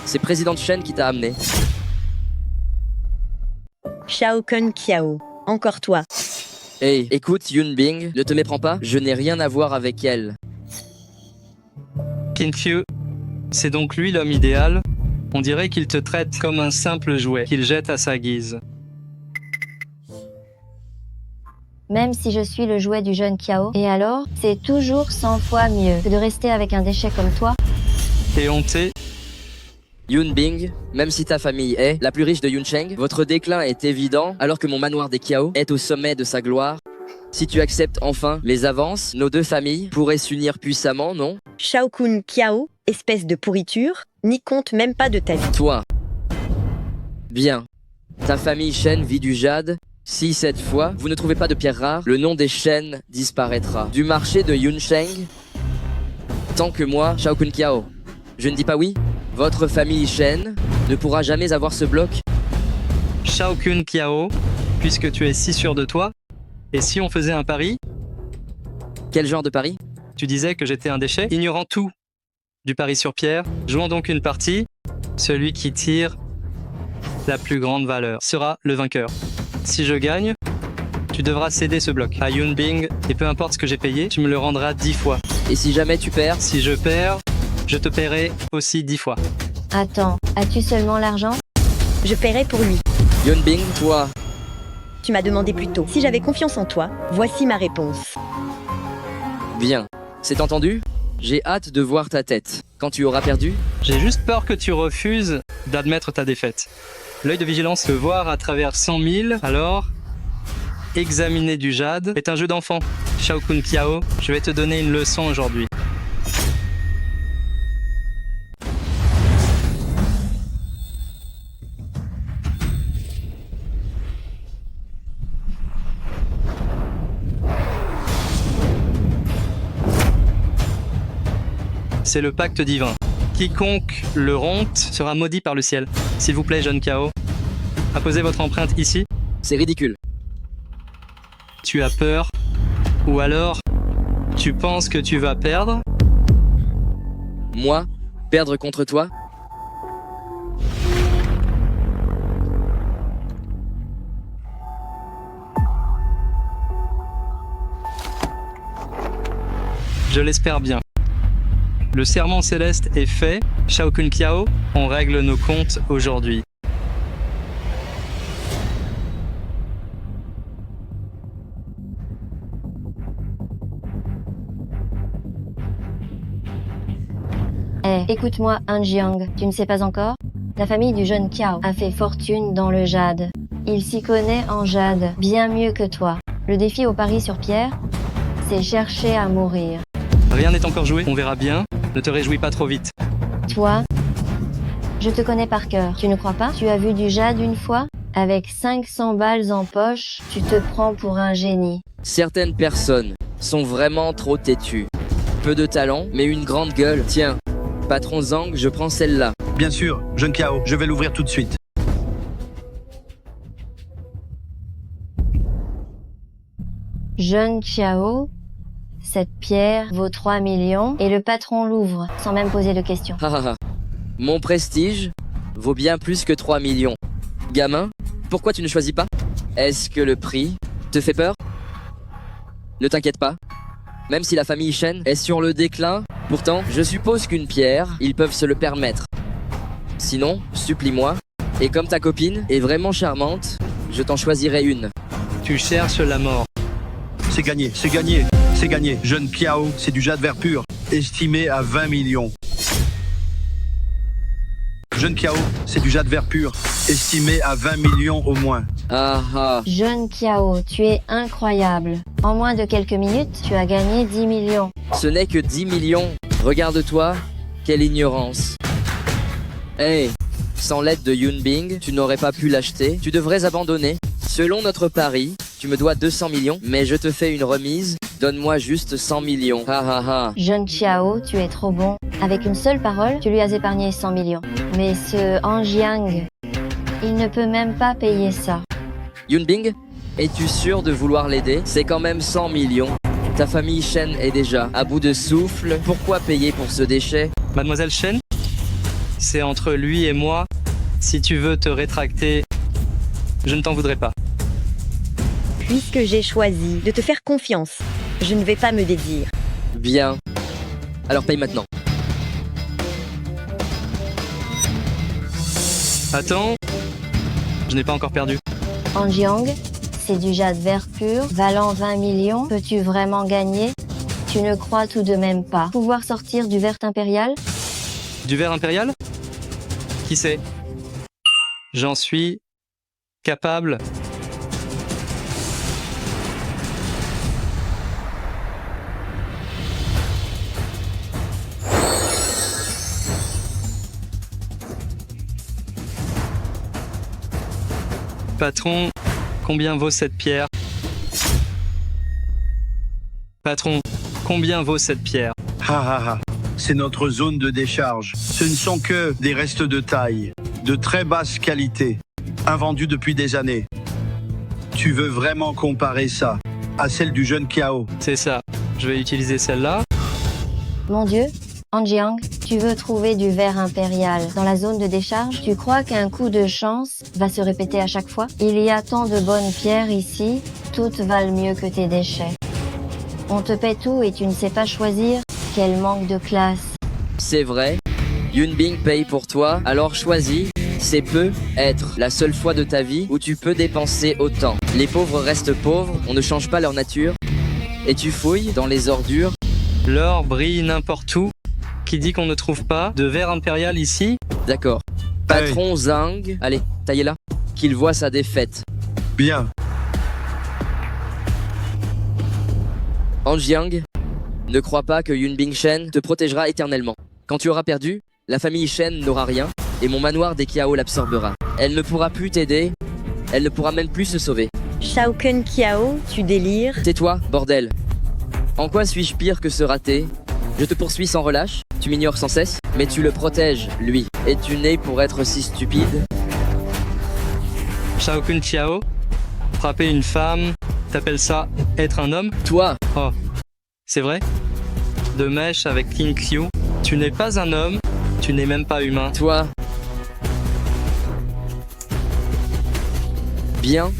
c'est Président Chen qui t'a amené. Shaokun Kiao, encore toi. Hey, écoute Yun Bing, ne te méprends pas, je n'ai rien à voir avec elle. Qinchu, c'est donc lui l'homme idéal? On dirait qu'il te traite comme un simple jouet qu'il jette à sa guise. Même si je suis le jouet du jeune Kiao, et alors, c'est toujours 100 fois mieux que de rester avec un déchet comme toi. Et honté? Yun Bing, même si ta famille est la plus riche de Yuncheng, votre déclin est évident alors que mon manoir des Kiao est au sommet de sa gloire. Si tu acceptes enfin les avances, nos deux familles pourraient s'unir puissamment, non? Shao Kun Kiao, espèce de pourriture, n'y compte même pas de ta vie. Toi. Bien. Ta famille Shen vit du jade. Si cette fois, vous ne trouvez pas de pierres rares, le nom des Shen disparaîtra. Du marché de Yunsheng, tant que moi, Shao Kun Kiao, je ne dis pas oui, votre famille Shen ne pourra jamais avoir ce bloc. Shao Kun Kiao, puisque tu es si sûr de toi, et si on faisait un pari? Quel genre de pari? Tu disais que j'étais un déchet, ignorant tout du pari sur pierre. Jouons donc une partie. Celui qui tire la plus grande valeur sera le vainqueur. Si je gagne, tu devras céder ce bloc à Yunbing, et peu importe ce que j'ai payé, tu me le rendras 10 fois. Et si jamais tu perds? Si je perds, je te paierai aussi 10 fois. Attends, as-tu seulement l'argent? Je paierai pour lui. Yunbing, toi. Tu m'as demandé plus tôt si j'avais confiance en toi. Voici ma réponse. Bien. C'est entendu? J'ai hâte de voir ta tête. Quand tu auras perdu? J'ai juste peur que tu refuses d'admettre ta défaite. L'œil de vigilance peut voir à travers 100 000, alors examiner du jade est un jeu d'enfant. Shao Kun Kiao, je vais te donner une leçon aujourd'hui. C'est le pacte divin. Quiconque le rompt sera maudit par le ciel. S'il vous plaît, jeune Kiao, apposez votre empreinte ici. C'est ridicule. Tu as peur? Ou alors, tu penses que tu vas perdre? Moi? Perdre contre toi? Je l'espère bien. Le serment céleste est fait. Shao Kun Kiao, on règle nos comptes aujourd'hui. Écoute-moi, Han Jiang, tu ne sais pas encore? La famille du jeune Kiao a fait fortune dans le jade. Il s'y connaît en jade, bien mieux que toi. Le défi au pari sur pierre, c'est chercher à mourir. Rien n'est encore joué, on verra bien. Ne te réjouis pas trop vite. Toi, je te connais par cœur, tu ne crois pas? Tu as vu du jade une fois? Avec 500 balles en poche, tu te prends pour un génie. Certaines personnes sont vraiment trop têtues. Peu de talent, mais une grande gueule. Tiens, patron Zhang, je prends celle-là. Bien sûr, jeune Kiao, je vais l'ouvrir tout de suite. Jeune Kiao, cette pierre vaut 3 millions et le patron l'ouvre sans même poser de questions. Mon prestige vaut bien plus que 3 millions. Gamin, pourquoi tu ne choisis pas? Est-ce que le prix te fait peur? Ne t'inquiète pas. Même si la famille Shen est sur le déclin, pourtant, je suppose qu'une pierre, ils peuvent se le permettre. Sinon, supplie-moi. Et comme ta copine est vraiment charmante, je t'en choisirai une. Tu cherches la mort. C'est gagné, c'est gagné, c'est gagné. Jeune Kiao, c'est du jade vert pur, estimé à 20 millions. Jeune Kiao, c'est du jade vert pur, estimé à 20 millions au moins. Jeune Kiao, tu es incroyable. En moins de quelques minutes, tu as gagné 10 millions. Ce n'est que 10 millions. Regarde-toi, quelle ignorance. Hey, sans l'aide de Yunbing, tu n'aurais pas pu l'acheter. Tu devrais abandonner. Selon notre pari, tu me dois 200 millions, mais je te fais une remise. Donne-moi juste 100 millions. Jeune Kiao, tu es trop bon. Avec une seule parole, tu lui as épargné 100 millions. Mais ce Han Jiang, il ne peut même pas payer ça. Yunbing, es-tu sûr de vouloir l'aider? C'est quand même 100 millions. Ta famille Shen est déjà à bout de souffle. Pourquoi payer pour ce déchet? Mademoiselle Shen, c'est entre lui et moi. Si tu veux te rétracter, je ne t'en voudrais pas. Puisque j'ai choisi de te faire confiance, je ne vais pas me dédire. Bien. Alors paye maintenant. Attends, je n'ai pas encore perdu. Han Jiang, c'est du jade vert pur, valant 20 millions. Peux-tu vraiment gagner? Tu ne crois tout de même pas pouvoir sortir du vert impérial? Du verre impérial? Qui sait? J'en suis capable. Patron, combien vaut cette pierre? Patron, combien vaut cette pierre? Ha ha ha. C'est notre zone de décharge. Ce ne sont que des restes de taille, de très basse qualité, invendus depuis des années. Tu veux vraiment comparer ça à celle du jeune Kiao? C'est ça. Je vais utiliser celle-là. Mon Dieu, Anjiang, tu veux trouver du verre impérial dans la zone de décharge? Tu crois qu'un coup de chance va se répéter à chaque fois? Il y a tant de bonnes pierres ici, toutes valent mieux que tes déchets. On te paie tout et tu ne sais pas choisir? Quel manque de classe. C'est vrai. Yunbing paye pour toi, alors choisis. C'est peut être la seule fois de ta vie où tu peux dépenser autant. Les pauvres restent pauvres, on ne change pas leur nature. Et tu fouilles dans les ordures. L'or brille n'importe où. Qui dit qu'on ne trouve pas de verre impérial ici? D'accord. Patron Zhang, allez, taillez-la. Qu'il voit sa défaite. Bien. Anjiang, ne crois pas que Yunbing Shen te protégera éternellement. Quand tu auras perdu, la famille Shen n'aura rien et mon manoir des Kiao l'absorbera. Elle ne pourra plus t'aider, elle ne pourra même plus se sauver. Shaoken Kiao, tu délires? Tais-toi, bordel. En quoi suis-je pire que ce raté? Je te poursuis sans relâche, tu m'ignores sans cesse, mais tu le protèges, lui. Es-tu né pour être si stupide? Shaokun Chiao, frapper une femme, t'appelles ça être un homme? Toi! Oh, c'est vrai? De mèche avec King Qiu, tu n'es pas un homme, tu n'es même pas humain. Toi! Bien,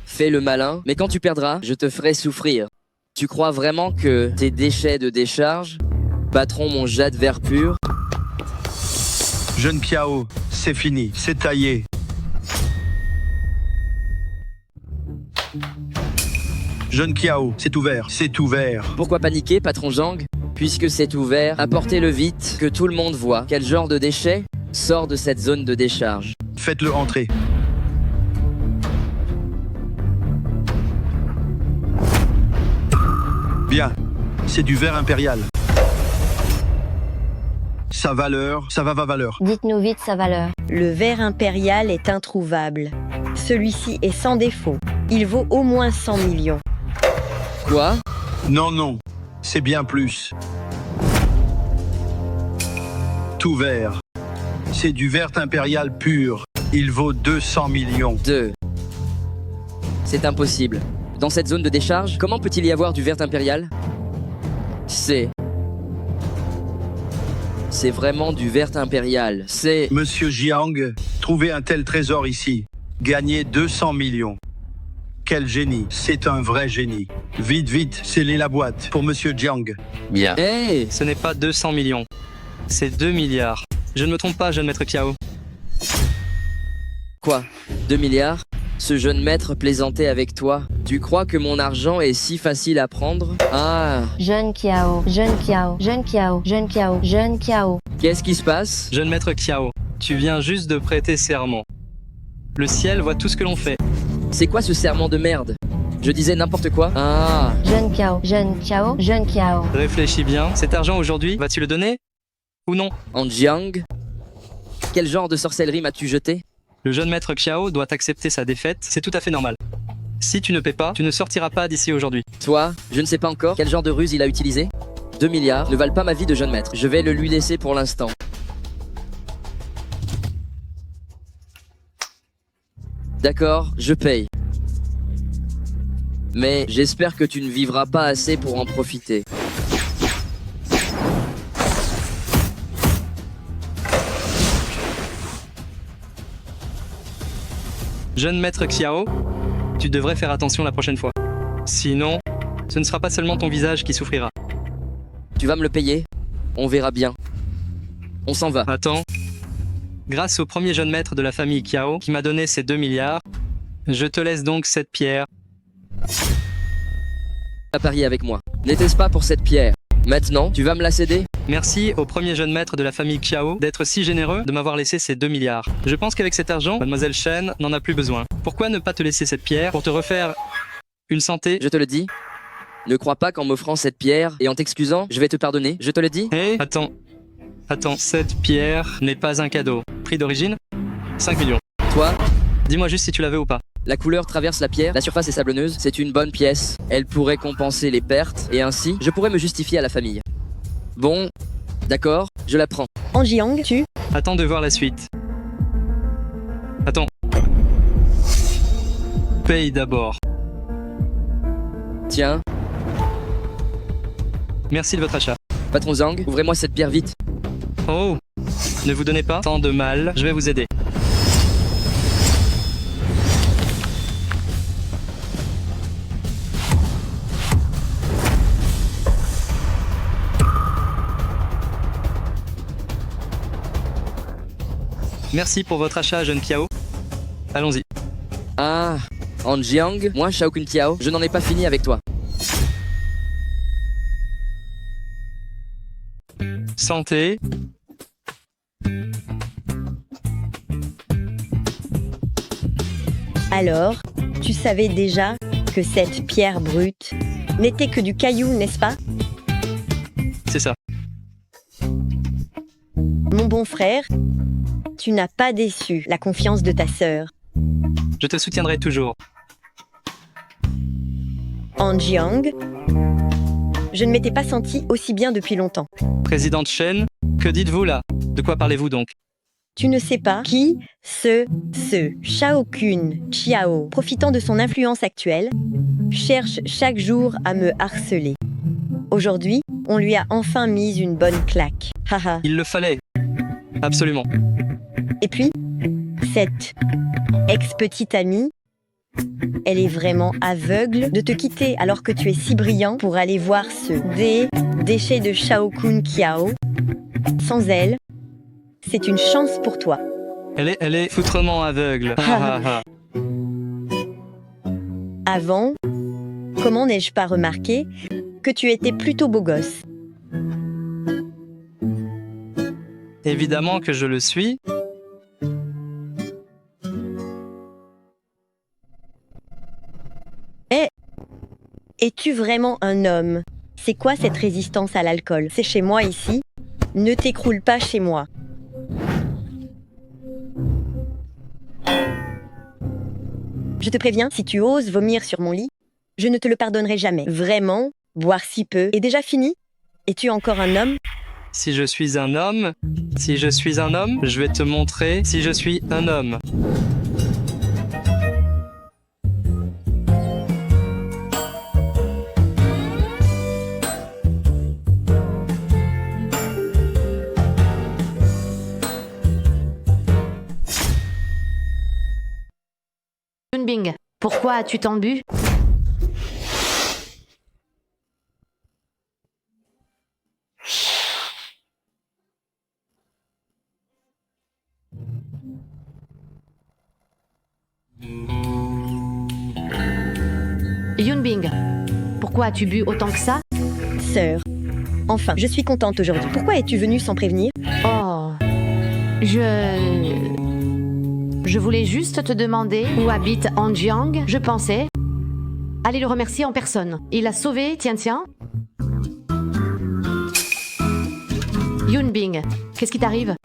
fais le malin, mais quand tu perdras, je te ferai souffrir. Tu crois vraiment que tes déchets de décharge battront mon jade vert pur? Jeune Kiao, c'est fini, c'est taillé. Jeune Kiao, c'est ouvert, c'est ouvert. Pourquoi paniquer, patron Zhang? Puisque c'est ouvert, apportez-le vite, que tout le monde voit. Quel genre de déchet sort de cette zone de décharge? Faites-le entrer. Bien, c'est du verre impérial. Sa valeur, sa valeur. Dites-nous vite sa valeur. Le verre impérial est introuvable. Celui-ci est sans défaut. Il vaut au moins 100 millions. Quoi? Non, non, c'est bien plus. Tout vert. C'est du verre impérial pur. Il vaut 200 millions. C'est impossible. Dans cette zone de décharge, comment peut-il y avoir du verre impérial? C'est vraiment du verre impérial. C'est... Monsieur Jiang, trouvez un tel trésor ici. Gagnez 200 millions. Quel génie. C'est un vrai génie. Vite, vite, scellez la boîte pour Monsieur Jiang. Bien. Hey! Ce n'est pas 200 millions. C'est 2 milliards. Je ne me trompe pas, jeune maître Kiao. Quoi? 2 milliards? Ce jeune maître plaisantait avec toi. Tu crois que mon argent est si facile à prendre? Ah! Jeune Kiao, jeune Kiao, jeune Kiao, jeune Kiao, jeune Kiao. Qu'est-ce qui se passe? Jeune maître Kiao, tu viens juste de prêter serment. Le ciel voit tout ce que l'on fait. C'est quoi ce serment de merde? Je disais n'importe quoi? Ah! Jeune Kiao, jeune Kiao, jeune Kiao. Réfléchis bien, cet argent aujourd'hui, vas-tu le donner? Ou non? Anjiang? Quel genre de sorcellerie m'as-tu jeté? Le jeune maître Kiao doit accepter sa défaite, c'est tout à fait normal. Si tu ne paies pas, tu ne sortiras pas d'ici aujourd'hui. Toi, je ne sais pas encore quel genre de ruse il a utilisé. 2 milliards ne valent pas ma vie de jeune maître. Je vais le lui laisser pour l'instant. D'accord, je paye. Mais j'espère que tu ne vivras pas assez pour en profiter. Jeune maître Xiao, tu devrais faire attention la prochaine fois. Sinon, ce ne sera pas seulement ton visage qui souffrira. Tu vas me le payer? On verra bien. On s'en va. Attends. Grâce au premier jeune maître de la famille Kiao qui m'a donné ces 2 milliards, je te laisse donc cette pierre. À parier avec moi. N'était-ce pas pour cette pierre? Maintenant, tu vas me la céder? Merci au premier jeune maître de la famille Kiao d'être si généreux de m'avoir laissé ces 2 milliards. Je pense qu'avec cet argent, mademoiselle Shen n'en a plus besoin. Pourquoi ne pas te laisser cette pierre pour te refaire une santé? Je te le dis. Ne crois pas qu'en m'offrant cette pierre et en t'excusant, je vais te pardonner. Je te le dis. Hé, attends. Attends, cette pierre n'est pas un cadeau. Prix d'origine? 5 millions. Toi? Dis-moi juste si tu la veux ou pas. La couleur traverse la pierre, la surface est sablonneuse, c'est une bonne pièce. Elle pourrait compenser les pertes, et ainsi, je pourrais me justifier à la famille. Bon, d'accord, je la prends. En Jiang, tu... Attends de voir la suite. Attends. Paye d'abord. Tiens, Merci de votre achat. patron Zhang, ouvrez-moi cette pierre vite. Oh, ne vous donnez pas tant de mal, je vais vous aider. Merci pour votre achat, jeune Kiao. Allons-y. Ah, en Jiang, moi, Shao Kun Tiao, je n'en ai pas fini avec toi. Santé. Alors, tu savais déjà que cette pierre brute n'était que du caillou, n'est-ce pas? C'est ça. Mon bon frère, tu n'as pas déçu la confiance de ta sœur. Je te soutiendrai toujours. En Jiang, je ne m'étais pas senti aussi bien depuis longtemps. Présidente Shen, que dites-vous là? De quoi parlez-vous donc? Tu ne sais pas qui ce Shao Kun Tiao, profitant de son influence actuelle, cherche chaque jour à me harceler. Aujourd'hui, on lui a enfin mis une bonne claque. Haha. Il le fallait. Absolument. Et puis, cette ex-petite amie, elle est vraiment aveugle de te quitter alors que tu es si brillant pour aller voir ce déchet de Shao Kun Kiao. Sans elle, c'est une chance pour toi. Elle est foutrement aveugle. Avant, comment n'ai-je pas remarqué que tu étais plutôt beau gosse? Évidemment que je le suis. Es-tu vraiment un homme? C'est quoi cette résistance à l'alcool? C'est chez moi ici. Ne t'écroule pas chez moi. Je te préviens, si tu oses vomir sur mon lit, je ne te le pardonnerai jamais. Vraiment, boire si peu est déjà fini? Es-tu encore un homme? Si je suis un homme, je vais te montrer si je suis un homme. Yunbing, pourquoi as-tu tant bu? Yunbing, pourquoi as-tu bu autant que ça? Sœur, enfin, je suis contente aujourd'hui. Pourquoi es-tu venue sans prévenir? Oh, je voulais juste te demander où habite Anjiang. Je pensais aller le remercier en personne. Il a sauvé Tian. Yunbing, qu'est-ce qui t'arrive?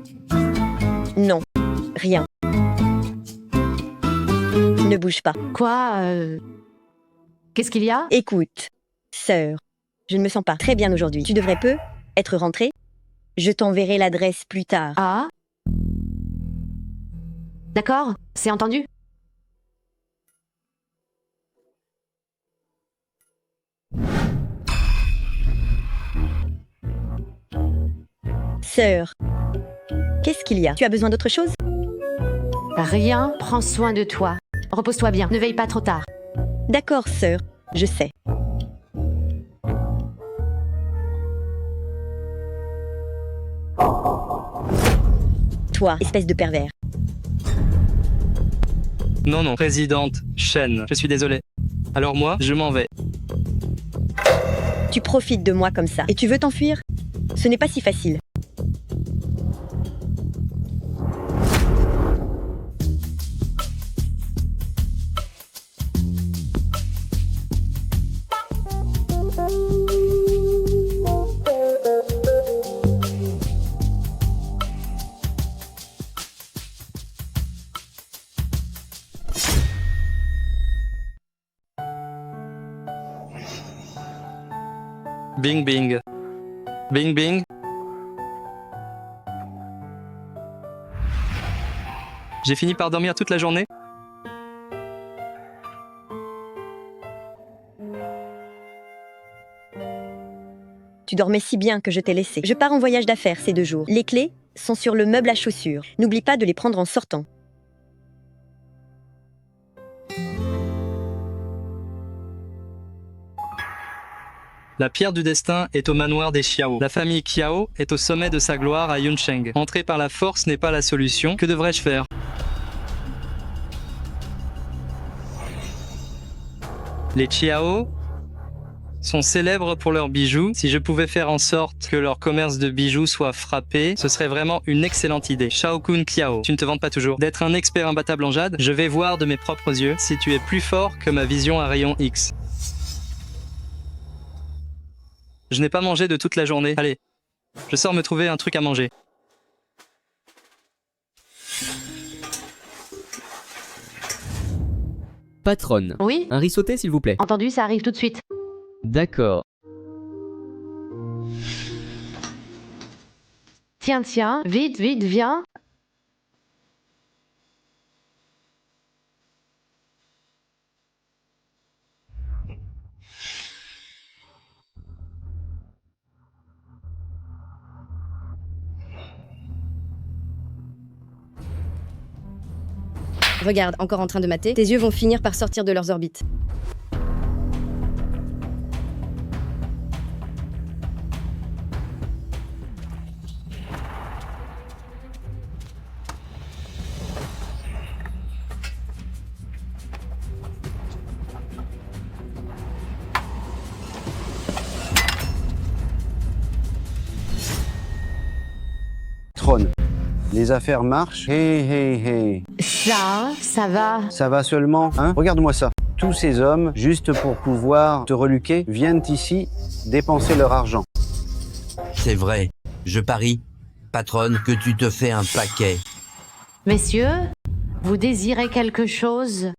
Non, rien. Ne bouge pas. Quoi Qu'est-ce qu'il y a? Écoute, sœur, je ne me sens pas très bien aujourd'hui. Tu devrais peu être rentrée. Je t'enverrai l'adresse plus tard. Ah? D'accord, c'est entendu. Sœur, qu'est-ce qu'il y a? Tu as besoin d'autre chose? Rien, prends soin de toi. Repose-toi bien, ne veille pas trop tard. D'accord, sœur, je sais. Toi, espèce de pervers. Non, présidente Shen, je suis désolé. Alors moi, je m'en vais. Tu profites de moi comme ça et tu veux t'enfuir? Ce n'est pas si facile. Bing bing. Bing bing. J'ai fini par dormir toute la journée. Tu dormais si bien que je t'ai laissé. Je pars en voyage d'affaires ces 2 jours. Les clés sont sur le meuble à chaussures. N'oublie pas de les prendre en sortant. La pierre du destin est au manoir des Xiao. La famille Qiao est au sommet de sa gloire à Yuncheng. Entrer par la force n'est pas la solution. Que devrais-je faire? Les Qiao sont célèbres pour leurs bijoux. Si je pouvais faire en sorte que leur commerce de bijoux soit frappé, ce serait vraiment une excellente idée. Shao-kun Qiao, tu ne te vantes pas toujours d'être un expert imbattable en jade? Je vais voir de mes propres yeux si tu es plus fort que ma vision à rayon X. Je n'ai pas mangé de toute la journée. Allez, je sors me trouver un truc à manger. Patronne. Oui? Un riz sauté, s'il vous plaît. Entendu, ça arrive tout de suite. D'accord. Tiens, tiens, vite, vite, viens. Regarde, encore en train de mater, tes yeux vont finir par sortir de leurs orbites. Trône. Les affaires marchent. Hey, hey, hey. Ça va. Ça va seulement, hein? Regarde-moi ça. Tous ces hommes, juste pour pouvoir te reluquer, viennent ici dépenser leur argent. C'est vrai. Je parie, patronne, que tu te fais un paquet. Messieurs, vous désirez quelque chose?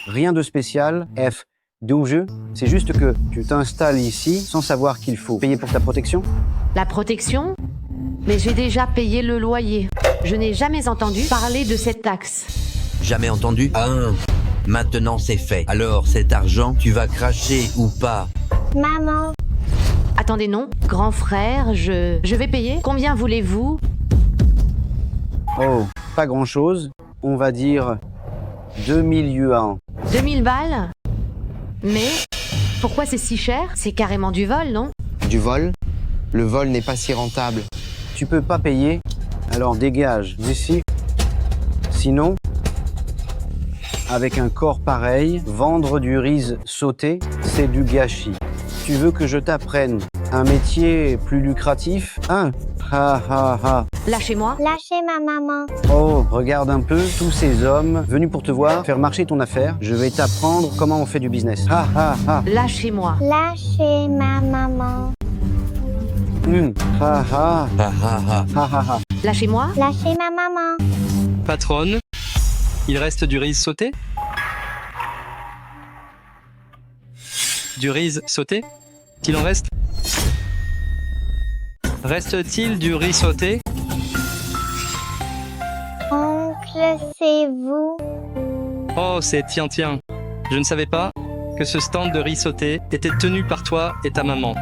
Rien de spécial. F. D'où je? C'est juste que tu t'installes ici sans savoir qu'il faut payer pour ta protection. La protection? Mais j'ai déjà payé le loyer. Je n'ai jamais entendu parler de cette taxe. Jamais entendu? Ah, maintenant c'est fait. Alors cet argent, tu vas cracher ou pas? Maman. Attendez, non. Grand frère, je vais payer. Combien voulez-vous? Oh, pas grand-chose. On va dire 2000 yuan. 2000 balles? Mais pourquoi c'est si cher? C'est carrément du vol, non? Du vol? Le vol n'est pas si rentable. Tu peux pas payer? Alors dégage d'ici. Sinon, avec un corps pareil, vendre du riz sauté, c'est du gâchis. Tu veux que je t'apprenne un métier plus lucratif? Hein? Ha ha ha. Lâchez-moi. Lâchez ma maman. Oh, regarde un peu, tous ces hommes venus pour te voir, faire marcher ton affaire. Je vais t'apprendre comment on fait du business. Ha ha ha. Lâchez-moi. Lâchez ma maman. Ha ha. Ha ha ha. Ha ha ha. Lâchez-moi. Lâchez ma maman. Patronne, il reste du riz sauté? Du riz sauté? Qu'il en reste? Reste-t-il du riz sauté? Oncle, c'est vous? Oh, c'est tiens. Je ne savais pas que ce stand de riz sauté était tenu par toi et ta maman.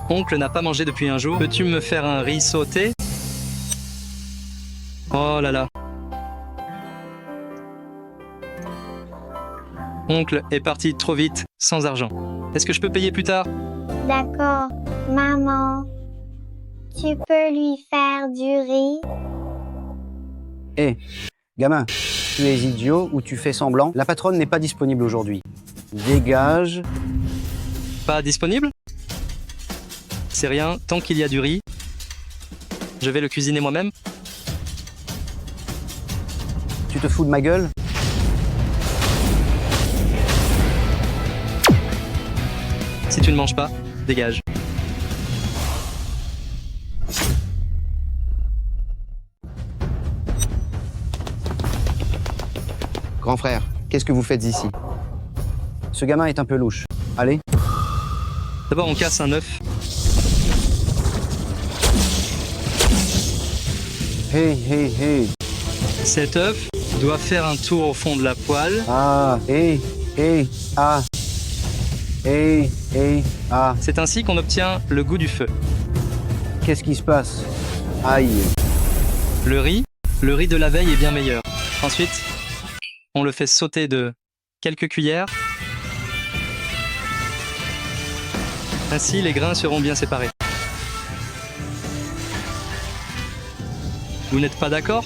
Oncle n'a pas mangé depuis un jour. Peux-tu me faire un riz sauté? Oh là là. Oncle est parti trop vite, sans argent. Est-ce que je peux payer plus tard? D'accord. Maman, tu peux lui faire du riz? Hé, gamin, tu es idiot ou tu fais semblant? La patronne n'est pas disponible aujourd'hui. Dégage. Pas disponible? C'est rien, tant qu'il y a du riz. Je vais le cuisiner moi-même. Tu te fous de ma gueule? Si tu ne manges pas, dégage. Grand frère, qu'est-ce que vous faites ici? Ce gamin est un peu louche. Allez. D'abord, on casse un œuf. Hey, hey, hey. Cet œuf doit faire un tour au fond de la poêle. Ah, hey, hey, ah. Hey, hey, ah. C'est ainsi qu'on obtient le goût du feu. Qu'est-ce qui se passe? Aïe. Le riz de la veille est bien meilleur. Ensuite, on le fait sauter de quelques cuillères. Ainsi, les grains seront bien séparés. Vous n'êtes pas d'accord?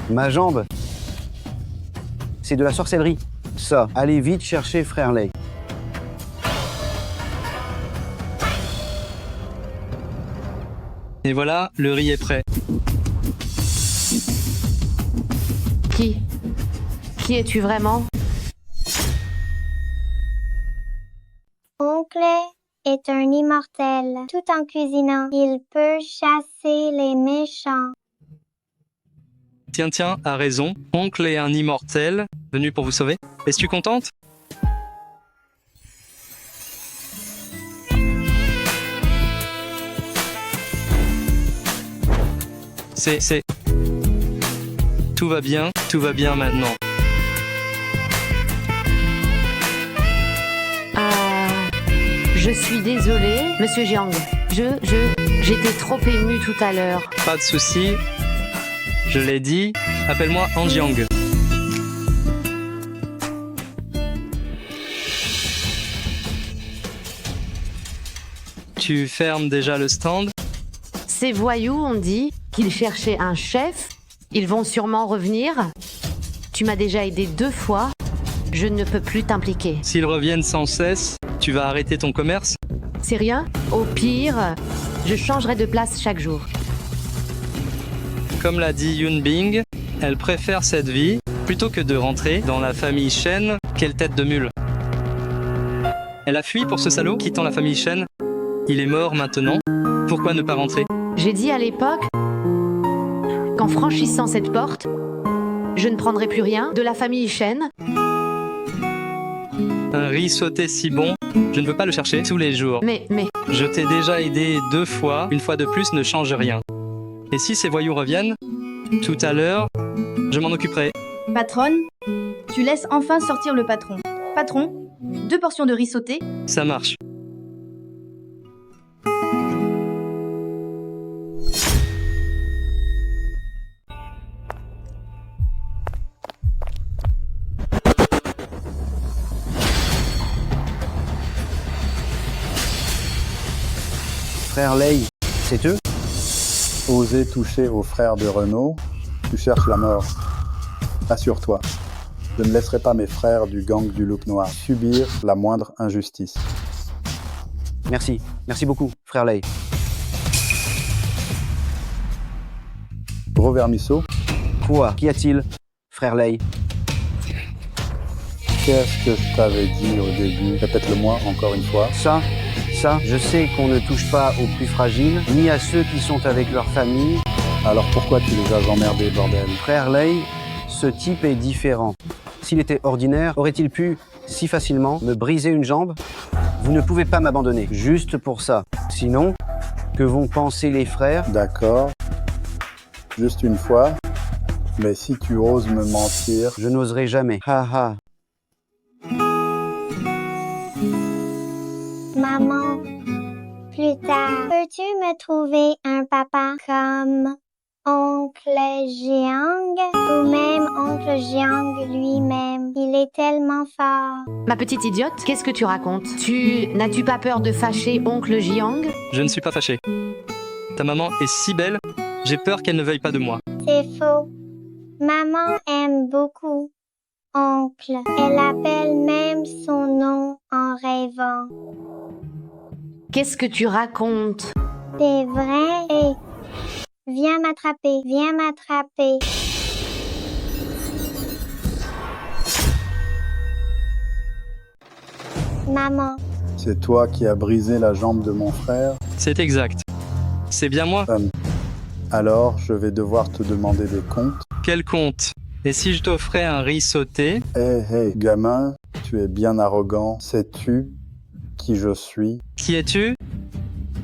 Ma jambe. C'est de la sorcellerie. Ça, allez vite chercher Frère Lay. Et voilà, le riz est prêt. Qui es-tu vraiment? Oncle est un immortel. Tout en cuisinant, il peut chasser les méchants. Tiens, a raison. Oncle est un immortel, venu pour vous sauver. Es-tu contente? C'est... Tout va bien maintenant. Je suis désolée, Monsieur Jiang. J'étais trop émue tout à l'heure. Pas de souci. Je l'ai dit, appelle-moi Anjiang. Tu fermes déjà le stand? Ces voyous ont dit qu'ils cherchaient un chef. Ils vont sûrement revenir. Tu m'as déjà aidé 2 fois. Je ne peux plus t'impliquer. S'ils reviennent sans cesse, tu vas arrêter ton commerce? C'est rien. Au pire, je changerai de place chaque jour. Comme l'a dit Yun Bing, elle préfère cette vie plutôt que de rentrer dans la famille Shen. Quelle tête de mule. Elle a fui pour ce salaud, quittant la famille Shen. Il est mort maintenant. Pourquoi ne pas rentrer? J'ai dit à l'époque qu'en franchissant cette porte, je ne prendrai plus rien de la famille Shen. Un riz sauté si bon, je ne veux pas le chercher tous les jours. Mais... Je t'ai déjà aidé 2 fois, une fois de plus ne change rien. Et si ces voyous reviennent, tout à l'heure, je m'en occuperai. Patronne, tu laisses enfin sortir le patron. Patron, 2 portions de riz sauté. Ça marche. Frère Lay, c'est eux? Oser toucher aux frères de Renaud, tu cherches la mort. Assure-toi, je ne laisserai pas mes frères du gang du loup noir subir la moindre injustice. Merci beaucoup, Frère Lay. Gros vermisseau. Quoi? Qu'y a-t-il, Frère Lay? Qu'est-ce que je t'avais dit au début? Répète-le-moi encore une fois. Ça, je sais qu'on ne touche pas aux plus fragiles, ni à ceux qui sont avec leur famille. Alors pourquoi tu les as emmerdés, bordel? Frère Lay, ce type est différent. S'il était ordinaire, aurait-il pu, si facilement, me briser une jambe? Vous ne pouvez pas m'abandonner, juste pour ça. Sinon, que vont penser les frères? D'accord. Juste une fois. Mais si tu oses me mentir... Je n'oserai jamais. Ha ha. Maman, plus tard, peux-tu me trouver un papa comme Oncle Jiang ou même Oncle Jiang lui-même? Il est tellement fort. Ma petite idiote, qu'est-ce que tu racontes? N'as-tu pas peur de fâcher Oncle Jiang? Je ne suis pas fâché. Ta maman est si belle, j'ai peur qu'elle ne veuille pas de moi. C'est faux. Maman aime beaucoup Oncle. Elle appelle même son nom en rêvant. Qu'est-ce que tu racontes? C'est vrai. Hey, viens m'attraper, viens m'attraper. Maman. C'est toi qui as brisé la jambe de mon frère? C'est exact. C'est bien moi. Alors, je vais devoir te demander des comptes. Quel compte? Et si je t'offrais un riz sauté? Hé, gamin, tu es bien arrogant. Sais-tu qui je suis? Qui es-tu?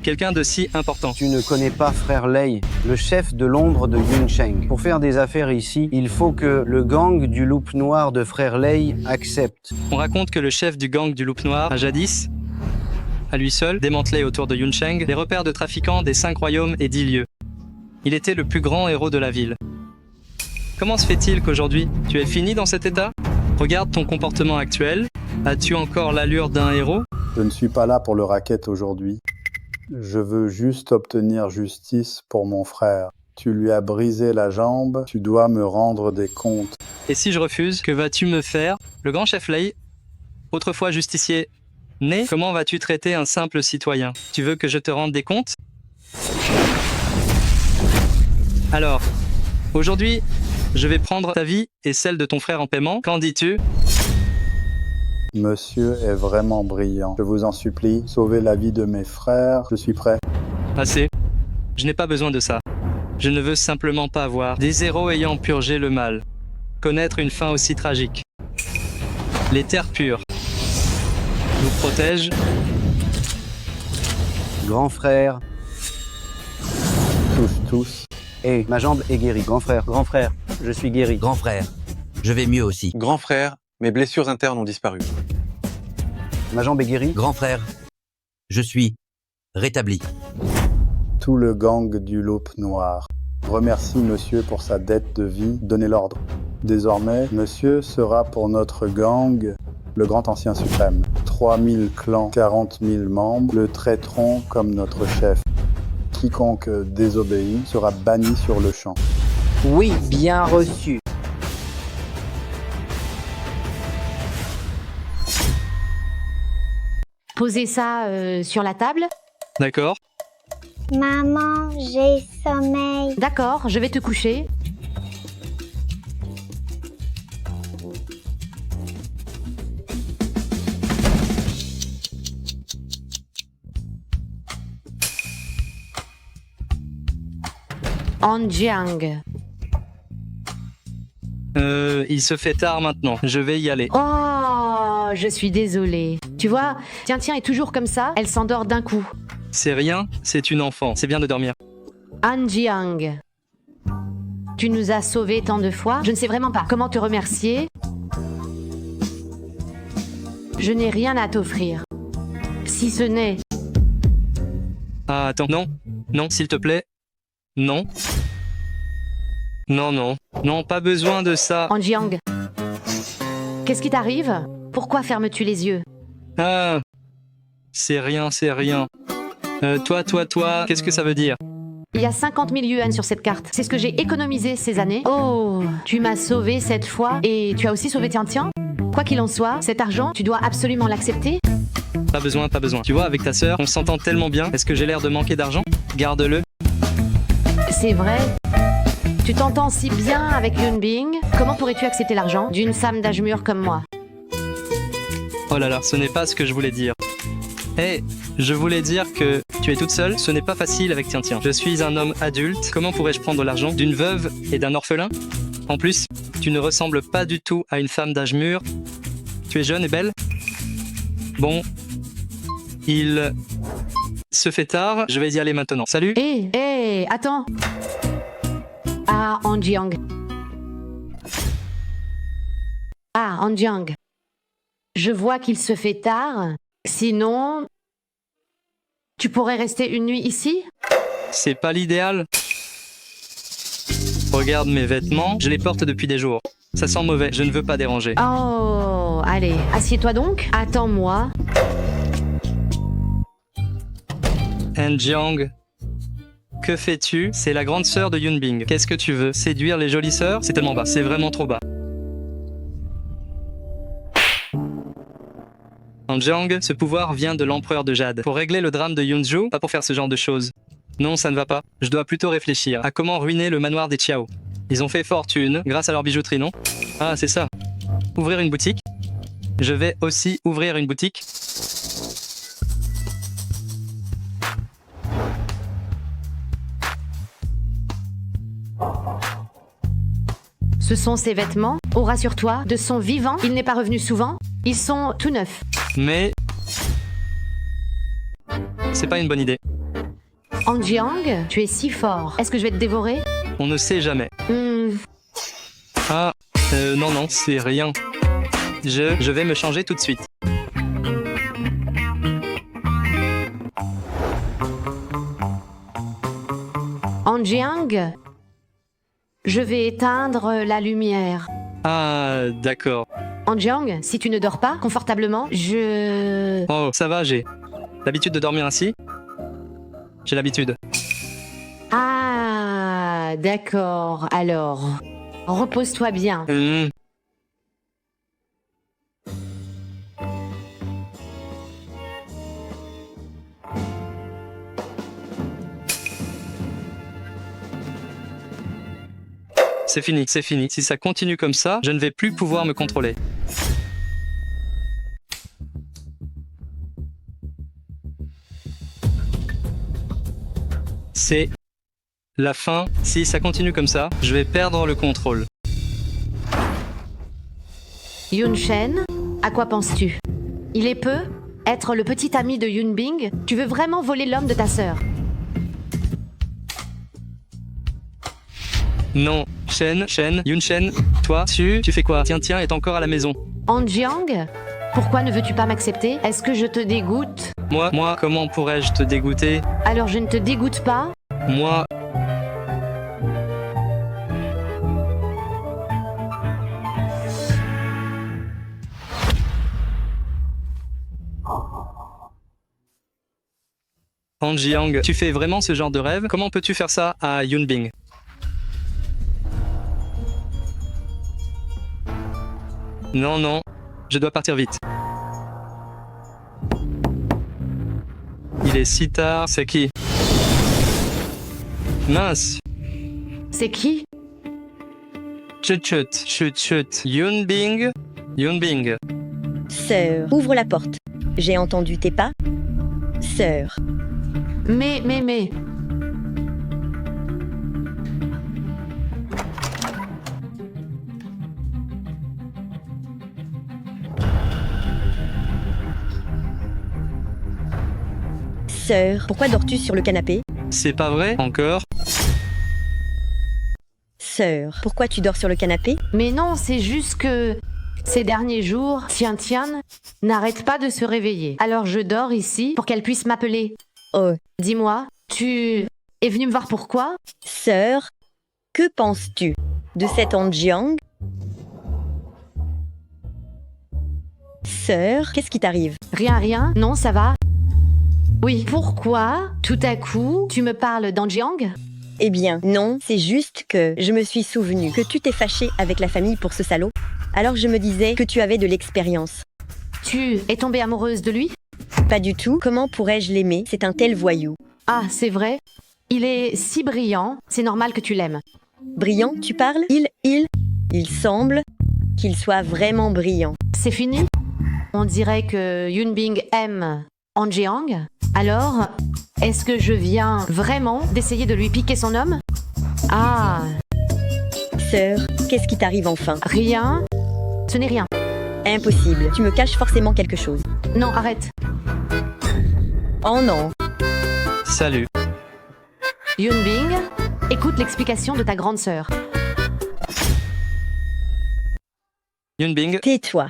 Quelqu'un de si important. Tu ne connais pas Frère Lei, le chef de l'ombre de Yuncheng. Pour faire des affaires ici, il faut que le gang du loup noir de Frère Lei accepte. On raconte que le chef du gang du loup noir a jadis, à lui seul, démantelé autour de Yuncheng les repères de trafiquants des 5 royaumes et 10 lieux. Il était le plus grand héros de la ville. Comment se fait-il qu'aujourd'hui, tu es fini dans cet état? Regarde ton comportement actuel. As-tu encore l'allure d'un héros? Je ne suis pas là pour le racket aujourd'hui. Je veux juste obtenir justice pour mon frère. Tu lui as brisé la jambe, tu dois me rendre des comptes. Et si je refuse, que vas-tu me faire? Le grand chef Lei, autrefois justicier né, comment vas-tu traiter un simple citoyen? Tu veux que je te rende des comptes? Alors, aujourd'hui, je vais prendre ta vie et celle de ton frère en paiement. Qu'en dis-tu? Monsieur est vraiment brillant. Je vous en supplie, sauvez la vie de mes frères. Je suis prêt. Assez. Je n'ai pas besoin de ça. Je ne veux simplement pas voir des héros ayant purgé le mal connaître une fin aussi tragique. Les terres pures nous protègent. Grand frère. Tous. Hé, ma jambe est guérie. Grand frère, je suis guéri. Grand frère, je vais mieux aussi. Grand frère, mes blessures internes ont disparu. Ma jambe est guérie. Grand frère, je suis rétabli. Tout le gang du loup noir remercie monsieur pour sa dette de vie. Donnez l'ordre. Désormais, monsieur sera pour notre gang le grand ancien suprême. 3000 clans, 40 000 membres le traiteront comme notre chef. Quiconque désobéit sera banni sur le champ. Oui, bien reçu. Posez ça sur la table. D'accord. Maman, j'ai sommeil. D'accord, je vais te coucher. Anjiang. Il se fait tard maintenant. Je vais y aller. Oh, je suis désolée. Tu vois, Tiens est toujours comme ça. Elle s'endort d'un coup. C'est rien, c'est une enfant. C'est bien de dormir. Anjiang. Tu nous as sauvés tant de fois. Je ne sais vraiment pas comment te remercier. Je n'ai rien à t'offrir. Si ce n'est... Ah, attends. Non. Non, s'il te plaît. Non. Non, pas besoin de ça. Anjiang. Qu'est-ce qui t'arrive? Pourquoi fermes-tu les yeux? Ah. C'est rien. Toi, qu'est-ce que ça veut dire? Il y a 50 000 yuan sur cette carte. C'est ce que j'ai économisé ces années. Oh, tu m'as sauvé cette fois et tu as aussi sauvé Tian. Quoi qu'il en soit, cet argent, tu dois absolument l'accepter. Pas besoin. Tu vois, avec ta sœur, on s'entend tellement bien. Est-ce que j'ai l'air de manquer d'argent? Garde-le. C'est vrai. Tu t'entends si bien avec Yunbing. Comment pourrais-tu accepter l'argent d'une femme d'âge mûr comme moi? Oh là là, ce n'est pas ce que je voulais dire. Je voulais dire que tu es toute seule, ce n'est pas facile avec Tian. Je suis un homme adulte, comment pourrais-je prendre l'argent d'une veuve et d'un orphelin? En plus, tu ne ressembles pas du tout à une femme d'âge mûr. Tu es jeune et belle? Bon, il se fait tard, je vais y aller maintenant. Salut. Attends. Ah, Anjiang. Je vois qu'il se fait tard. Sinon, tu pourrais rester une nuit ici? C'est pas l'idéal. Regarde mes vêtements, je les porte depuis des jours. Ça sent mauvais, je ne veux pas déranger. Oh, allez, assieds-toi donc. Attends-moi. Anjiang, que fais-tu? C'est la grande sœur de Yunbing. Qu'est-ce que tu veux? Séduire les jolies sœurs? C'est tellement bas, c'est vraiment trop bas. Anjiang, ce pouvoir vient de l'empereur de Jade. Pour régler le drame de Yunzhou, pas pour faire ce genre de choses. Non, ça ne va pas. Je dois plutôt réfléchir à comment ruiner le manoir des Qiao. Ils ont fait fortune grâce à leur bijouterie, non? Ah, c'est ça. Ouvrir une boutique? Je vais aussi ouvrir une boutique. Ce sont ses vêtements. Oh, rassure-toi, de son vivant, il n'est pas revenu souvent. Ils sont tout neufs. Mais... c'est pas une bonne idée. Han Jiang, tu es si fort. Est-ce que je vais te dévorer? On ne sait jamais. Ah, non, c'est rien. Je vais me changer tout de suite. Han Jiang, je vais éteindre la lumière. Ah, d'accord. Han Jiang, si tu ne dors pas confortablement, je... Oh, ça va, j'ai l'habitude de dormir ainsi. J'ai l'habitude. Ah, d'accord. Alors, repose-toi bien. C'est fini, c'est fini. Si ça continue comme ça, je ne vais plus pouvoir me contrôler. C'est la fin. Si ça continue comme ça, je vais perdre le contrôle. Yun Shen, à quoi penses-tu? Il est peu? Être le petit ami de Yun Bing? Tu veux vraiment voler l'homme de ta sœur? Non, Yun Shen, toi, tu fais quoi? Tiens, est encore à la maison. Han Jiang, pourquoi ne veux-tu pas m'accepter? Est-ce que je te dégoûte? Moi, comment pourrais-je te dégoûter? Alors je ne te dégoûte pas? Moi... Han Jiang, tu fais vraiment ce genre de rêve? Comment peux-tu faire ça à Yun Bing? Non, je dois partir vite. Il est si tard, c'est qui? Mince. C'est qui? Chut. Yun Bing. Sœur, ouvre la porte. J'ai entendu tes pas. Sœur. Mais... Sœur, pourquoi dors-tu sur le canapé? C'est pas vrai, encore? Sœur, pourquoi tu dors sur le canapé? Mais non, c'est juste que... ces derniers jours, Tian n'arrête pas de se réveiller. Alors je dors ici pour qu'elle puisse m'appeler. Oh. Dis-moi, tu es venue me voir pourquoi? Sœur, que penses-tu de cet Han Jiang? Sœur, qu'est-ce qui t'arrive? Rien, non, ça va. Oui, pourquoi, tout à coup, tu me parles d'Han Jiang? Eh bien, non, c'est juste que je me suis souvenu que tu t'es fâché avec la famille pour ce salaud. Alors je me disais que tu avais de l'expérience. Tu es tombée amoureuse de lui? Pas du tout, comment pourrais-je l'aimer? C'est un tel voyou. Ah, c'est vrai? Il est si brillant, c'est normal que tu l'aimes. Brillant, tu parles? Il semble qu'il soit vraiment brillant. C'est fini? On dirait que Yun Bing aime Han Jiang. Alors, est-ce que je viens vraiment d'essayer de lui piquer son homme? Ah. Sœur, qu'est-ce qui t'arrive enfin? Rien. Ce n'est rien. Impossible, tu me caches forcément quelque chose. Non, arrête. Oh non. Salut. Yun Bing, écoute l'explication de ta grande sœur. Yun Bing. Tais-toi.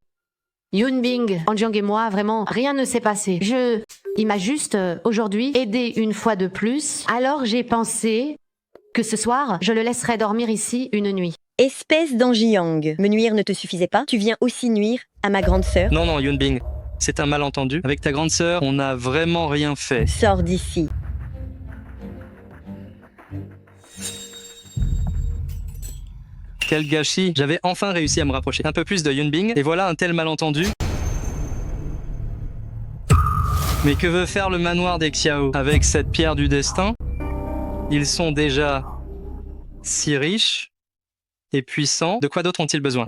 Yun Bing, Han Jiang et moi, vraiment, rien ne s'est passé. Il m'a juste, aujourd'hui, aidé une fois de plus. Alors j'ai pensé que ce soir, je le laisserais dormir ici une nuit. Espèce d'Han Jiang, me nuire ne te suffisait pas? Tu viens aussi nuire à ma grande sœur? Non, Yun Bing, c'est un malentendu. Avec ta grande sœur, on n'a vraiment rien fait. Sors d'ici. Quel gâchis. J'avais enfin réussi à me rapprocher un peu plus de Yun Bing, et voilà un tel malentendu. Mais que veut faire le manoir des Xiao avec cette pierre du destin? Ils sont déjà si riches et puissants. De quoi d'autre ont-ils besoin?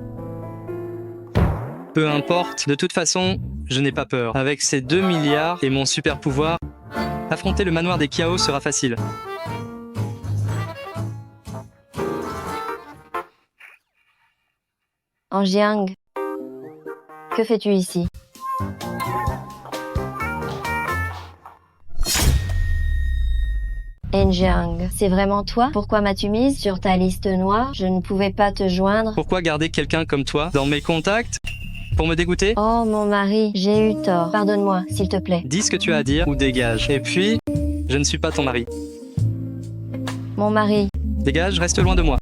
Peu importe, de toute façon, je n'ai pas peur. Avec ces 2 milliards et mon super pouvoir, affronter le manoir des Xiao sera facile. Anjiang, que fais-tu ici? Enjiang, c'est vraiment toi? Pourquoi m'as-tu mise sur ta liste noire? Je ne pouvais pas te joindre. Pourquoi garder quelqu'un comme toi dans mes contacts? Pour me dégoûter? Oh mon mari, j'ai eu tort. Pardonne-moi, s'il te plaît. Dis ce que tu as à dire ou dégage. Et puis, je ne suis pas ton mari. Mon mari. Dégage, reste loin de moi.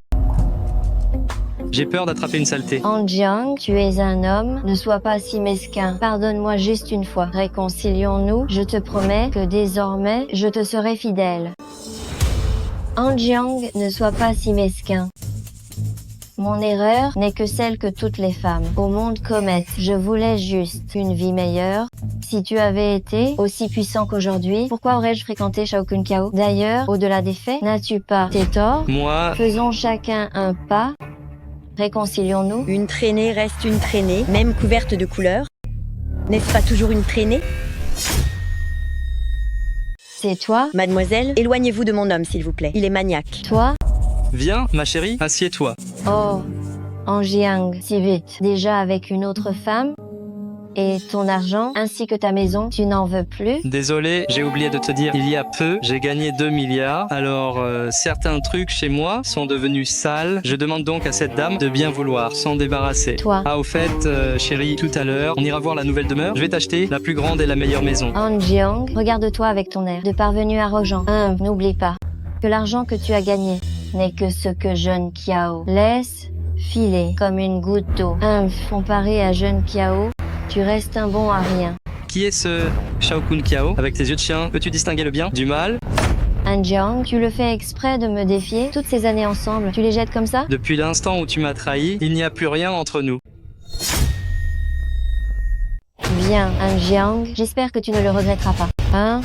J'ai peur d'attraper une saleté. Anjiang, tu es un homme, ne sois pas si mesquin. Pardonne-moi juste une fois. Réconcilions-nous, je te promets que désormais, je te serai fidèle. Anjiang, ne sois pas si mesquin. Mon erreur n'est que celle que toutes les femmes au monde commettent. Je voulais juste une vie meilleure. Si tu avais été aussi puissant qu'aujourd'hui, pourquoi aurais-je fréquenté Shao Kun Kiao? D'ailleurs, au-delà des faits, n'as-tu pas tes torts? Moi... Faisons chacun un pas. Réconcilions-nous. Une traînée reste une traînée, même couverte de couleurs. N'est-ce pas toujours une traînée? C'est toi? Mademoiselle, éloignez-vous de mon homme, s'il vous plaît. Il est maniaque. Toi? Viens, ma chérie, assieds-toi. Oh, Anjiang, si vite. Déjà avec une autre femme? Et ton argent, ainsi que ta maison, tu n'en veux plus? Désolé, j'ai oublié de te dire, il y a peu, j'ai gagné 2 milliards. Alors, certains trucs chez moi sont devenus sales. Je demande donc à cette dame de bien vouloir s'en débarrasser. Toi. Ah, au fait, chérie, tout à l'heure, on ira voir la nouvelle demeure. Je vais t'acheter la plus grande et la meilleure maison. Anjiang, regarde-toi avec ton air de parvenu arrogant. N'oublie pas que l'argent que tu as gagné n'est que ce que jeune Kiao laisse filer comme une goutte d'eau. Comparé à jeune Kiao, tu restes un bon à rien. Qui est ce Shao Kun Kiao? Avec tes yeux de chien, peux-tu distinguer le bien du mal? Anjiang, tu le fais exprès de me défier? Toutes ces années ensemble, tu les jettes comme ça? Depuis l'instant où tu m'as trahi, il n'y a plus rien entre nous. Bien, Anjiang, j'espère que tu ne le regretteras pas. Hein?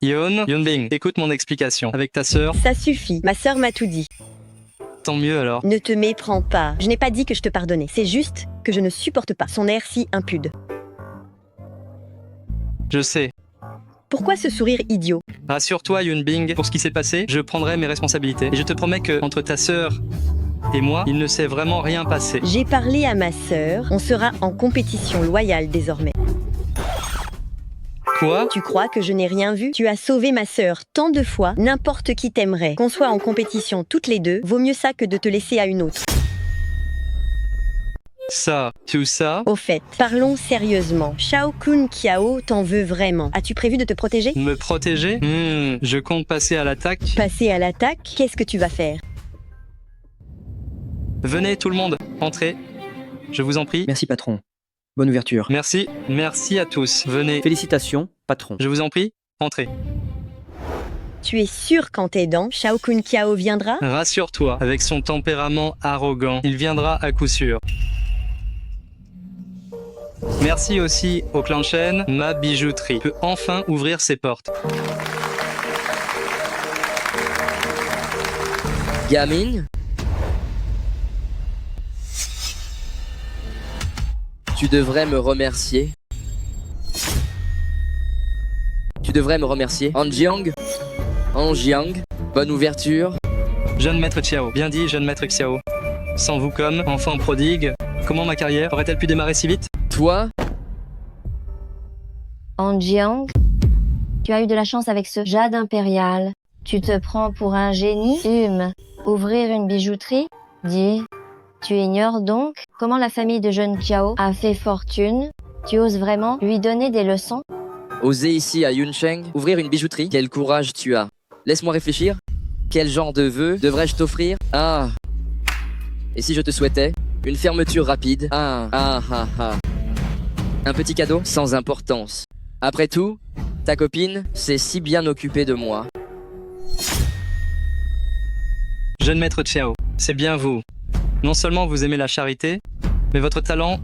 Yunbing, écoute mon explication. Avec ta sœur, Ça suffit, ma sœur m'a tout dit. tant mieux alors. Ne te méprends pas. Je n'ai pas dit que je te pardonnais. C'est juste que je ne supporte pas son air si impude. Je sais. Pourquoi ce sourire idiot? Rassure-toi, Yunbing, pour ce qui s'est passé, je prendrai mes responsabilités. Et je te promets que, entre ta sœur et moi, il ne s'est vraiment rien passé. J'ai parlé à ma sœur. On sera en compétition loyale désormais. Quoi? Tu crois que je n'ai rien vu? Tu as sauvé ma sœur tant de fois. N'importe qui t'aimerait. Qu'on soit en compétition toutes les deux, vaut mieux ça que de te laisser à une autre. Ça, tout ça? Au fait, parlons sérieusement. Shao Kun Kiao t'en veut vraiment. As-tu prévu de te protéger? Me protéger? Je compte passer à l'attaque. Passer à l'attaque? Qu'est-ce que tu vas faire? Venez tout le monde, entrez. Je vous en prie. Merci patron. Bonne ouverture. Merci, merci à tous. Venez. Félicitations, patron. Je vous en prie, entrez. Tu es sûr qu'en t'aidant, Shao Kun Kiao viendra? Rassure-toi, avec son tempérament arrogant, il viendra à coup sûr. Merci aussi au clan Shen, ma bijouterie peut enfin ouvrir ses portes. Gamine, tu devrais me remercier. Tu devrais me remercier. Anjiang, bonne ouverture. Jeune maître Xiao, bien dit jeune maître Xiao. Sans vous comme enfant prodigue, comment ma carrière aurait-elle pu démarrer si vite? Toi? Anjiang, tu as eu de la chance avec ce jade impérial. Tu te prends pour un génie? Ouvrir une bijouterie? Dis, tu ignores donc comment la famille de jeune Kiao a fait fortune? Tu oses vraiment lui donner des leçons? Oser ici à Yunsheng, ouvrir une bijouterie? Quel courage tu as. Laisse-moi réfléchir. Quel genre de vœux devrais-je t'offrir? Ah. Et si je te souhaitais une fermeture rapide? Un petit cadeau sans importance. Après tout, ta copine s'est si bien occupée de moi. Jeune maître Xiao, c'est bien vous. Non seulement vous aimez la charité, mais votre talent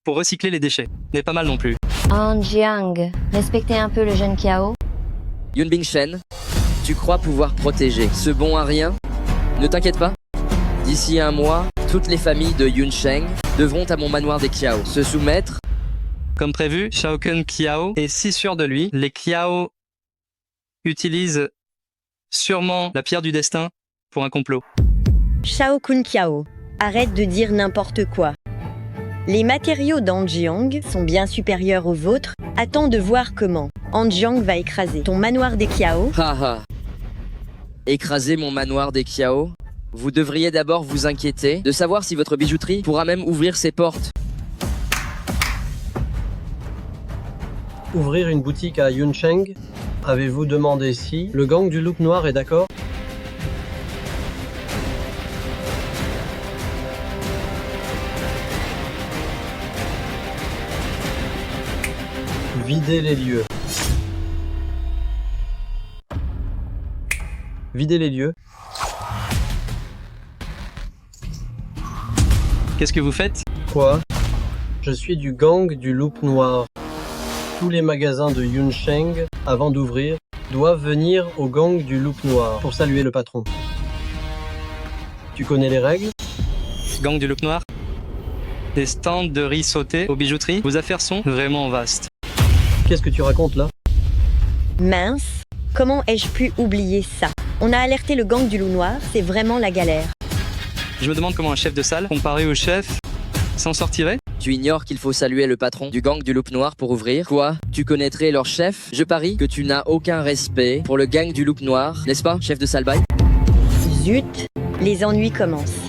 pour recycler les déchets n'est pas mal non plus. Anjiang, respectez un peu le jeune Kiao. Yunbing Shen, tu crois pouvoir protéger ce bon à rien? Ne t'inquiète pas. D'ici un mois, toutes les familles de Yunsheng devront à mon manoir des Kiao se soumettre. Comme prévu, Shao Kun Kiao est si sûr de lui, les Kiao utilise sûrement la pierre du destin pour un complot. Shao Kun Kiao, arrête de dire n'importe quoi. Les matériaux d'Anjiang sont bien supérieurs aux vôtres. Attends de voir comment Anjiang va écraser ton manoir des Kiao. Haha. Écraser mon manoir des Kiao? Vous devriez d'abord vous inquiéter de savoir si votre bijouterie pourra même ouvrir ses portes. Ouvrir une boutique à Yuncheng? Avez-vous demandé si le gang du loup noir est d'accord? Videz les lieux. Videz les lieux. Qu'est-ce que vous faites? Quoi? Je suis du gang du loup noir. Tous les magasins de Yuncheng, avant d'ouvrir, doivent venir au gang du loup noir pour saluer le patron. Tu connais les règles? Gang du loup noir? Des stands de riz sauté aux bijouteries? Vos affaires sont vraiment vastes. Qu'est-ce que tu racontes là? Mince, comment ai-je pu oublier ça? On a alerté le gang du loup noir, c'est vraiment la galère. Je me demande comment un chef de salle, comparé au chef, s'en sortirait? Tu ignores qu'il faut saluer le patron du gang du loup noir pour ouvrir? Quoi? Tu connaîtrais leur chef? Je parie que tu n'as aucun respect pour le gang du loup noir, n'est-ce pas, chef de salle bail? Zut, les ennuis commencent.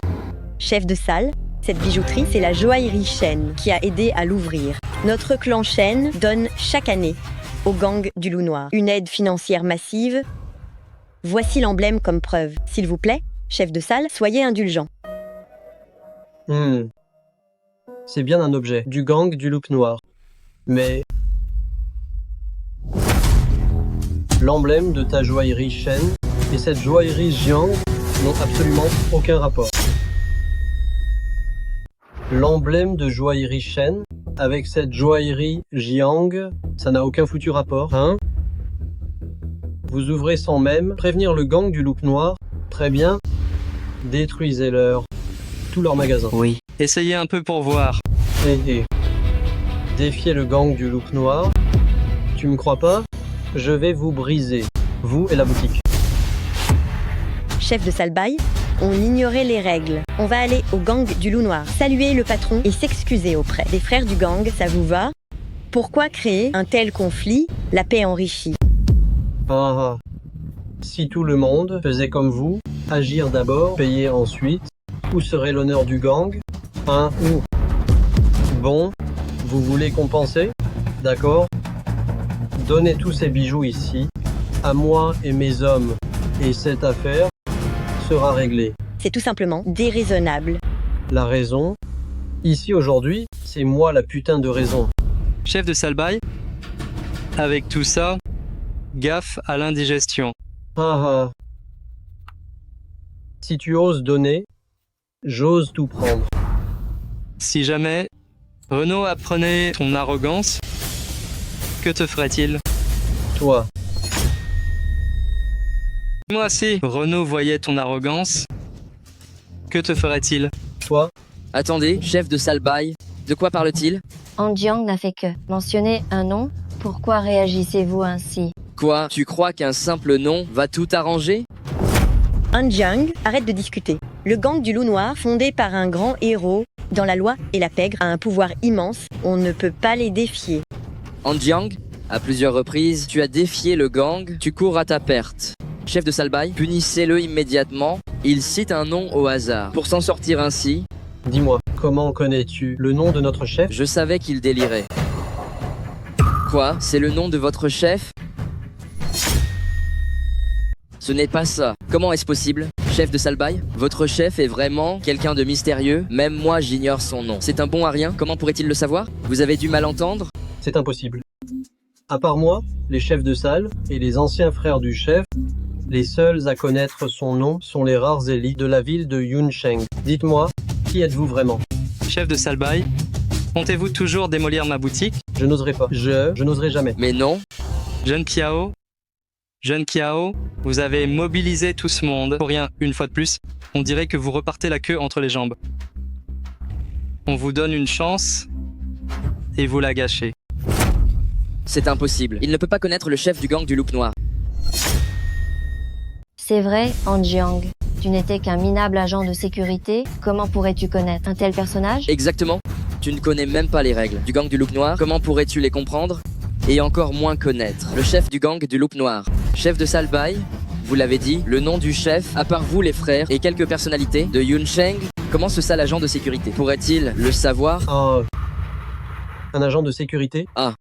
Chef de salle, cette bijouterie, c'est la joaillerie Shen qui a aidé à l'ouvrir. Notre clan Shen donne chaque année au gang du loup noir une aide financière massive. Voici l'emblème comme preuve. S'il vous plaît, chef de salle, soyez indulgent. C'est bien un objet du gang du loup noir. Mais l'emblème de ta joaillerie Shen et cette joaillerie Jiang n'ont absolument aucun rapport. L'emblème de joaillerie Shen avec cette joaillerie Jiang, ça n'a aucun foutu rapport, hein? Vous ouvrez sans même prévenir le gang du loup noir. Très bien. Détruisez-leur tout leur magasin. Oui. Essayez un peu pour voir. Défiez le gang du loup noir. Tu me crois pas? Je vais vous briser, vous et la boutique. Chef de salle bail, on ignorait les règles. On va aller au gang du loup noir, saluer le patron et s'excuser auprès des frères du gang, ça vous va? Pourquoi créer un tel conflit? La paix enrichit. Si tout le monde faisait comme vous, agir d'abord, payer ensuite, où serait l'honneur du gang? Où? Bon, vous voulez compenser? D'accord. Donnez tous ces bijoux ici, à moi et mes hommes, et cette affaire sera réglée. C'est tout simplement déraisonnable. La raison? Ici aujourd'hui, c'est moi la putain de raison. Chef de salle bail, avec tout ça, gaffe à l'indigestion. Si tu oses donner, j'ose tout prendre. Si jamais Renaud apprenait ton arrogance, que te ferait-il? Toi. Moi, si Renaud voyait ton arrogance, que te ferait-il? Toi. Attendez, chef de salle bail, de quoi parle-t-il? Anjiang n'a fait que mentionner un nom. Pourquoi réagissez-vous ainsi? Quoi? Tu crois qu'un simple nom va tout arranger? Anjiang, arrête de discuter. Le gang du loup noir, fondé par un grand héros, dans la loi et la pègre, a un pouvoir immense. On ne peut pas les défier. Anjiang, à plusieurs reprises, tu as défié le gang, tu cours à ta perte. Chef de salle bail, punissez-le immédiatement. Il cite un nom au hasard. Pour s'en sortir ainsi... Dis-moi, comment connais-tu le nom de notre chef? Je savais qu'il délirait. Quoi? C'est le nom de votre chef? Ce n'est pas ça. Comment est-ce possible? Chef de salle bail, votre chef est vraiment quelqu'un de mystérieux. Même moi, j'ignore son nom. C'est un bon à rien. Comment pourrait-il le savoir? Vous avez dû mal entendre? C'est impossible. À part moi, les chefs de salle et les anciens frères du chef, les seuls à connaître son nom sont les rares élites de la ville de Yuncheng. Dites-moi, qui êtes-vous vraiment? Chef de salle bail, comptez-vous toujours démolir ma boutique? Je n'oserai pas. Je n'oserai jamais. Mais non. Jeune Kiao, vous avez mobilisé tout ce monde pour rien, une fois de plus. On dirait que vous repartez la queue entre les jambes. On vous donne une chance et vous la gâchez. C'est impossible. Il ne peut pas connaître le chef du gang du loup noir. C'est vrai, Han Jiang. Tu n'étais qu'un minable agent de sécurité. Comment pourrais-tu connaître un tel personnage? Exactement. Tu ne connais même pas les règles du gang du loup noir. Comment pourrais-tu les comprendre? Et encore moins connaître le chef du gang du loup noir. Chef de Salbai, vous l'avez dit, le nom du chef, à part vous les frères et quelques personnalités de Yunsheng, comment ce sale agent de sécurité pourrait-il le savoir? Un agent de sécurité? Ah.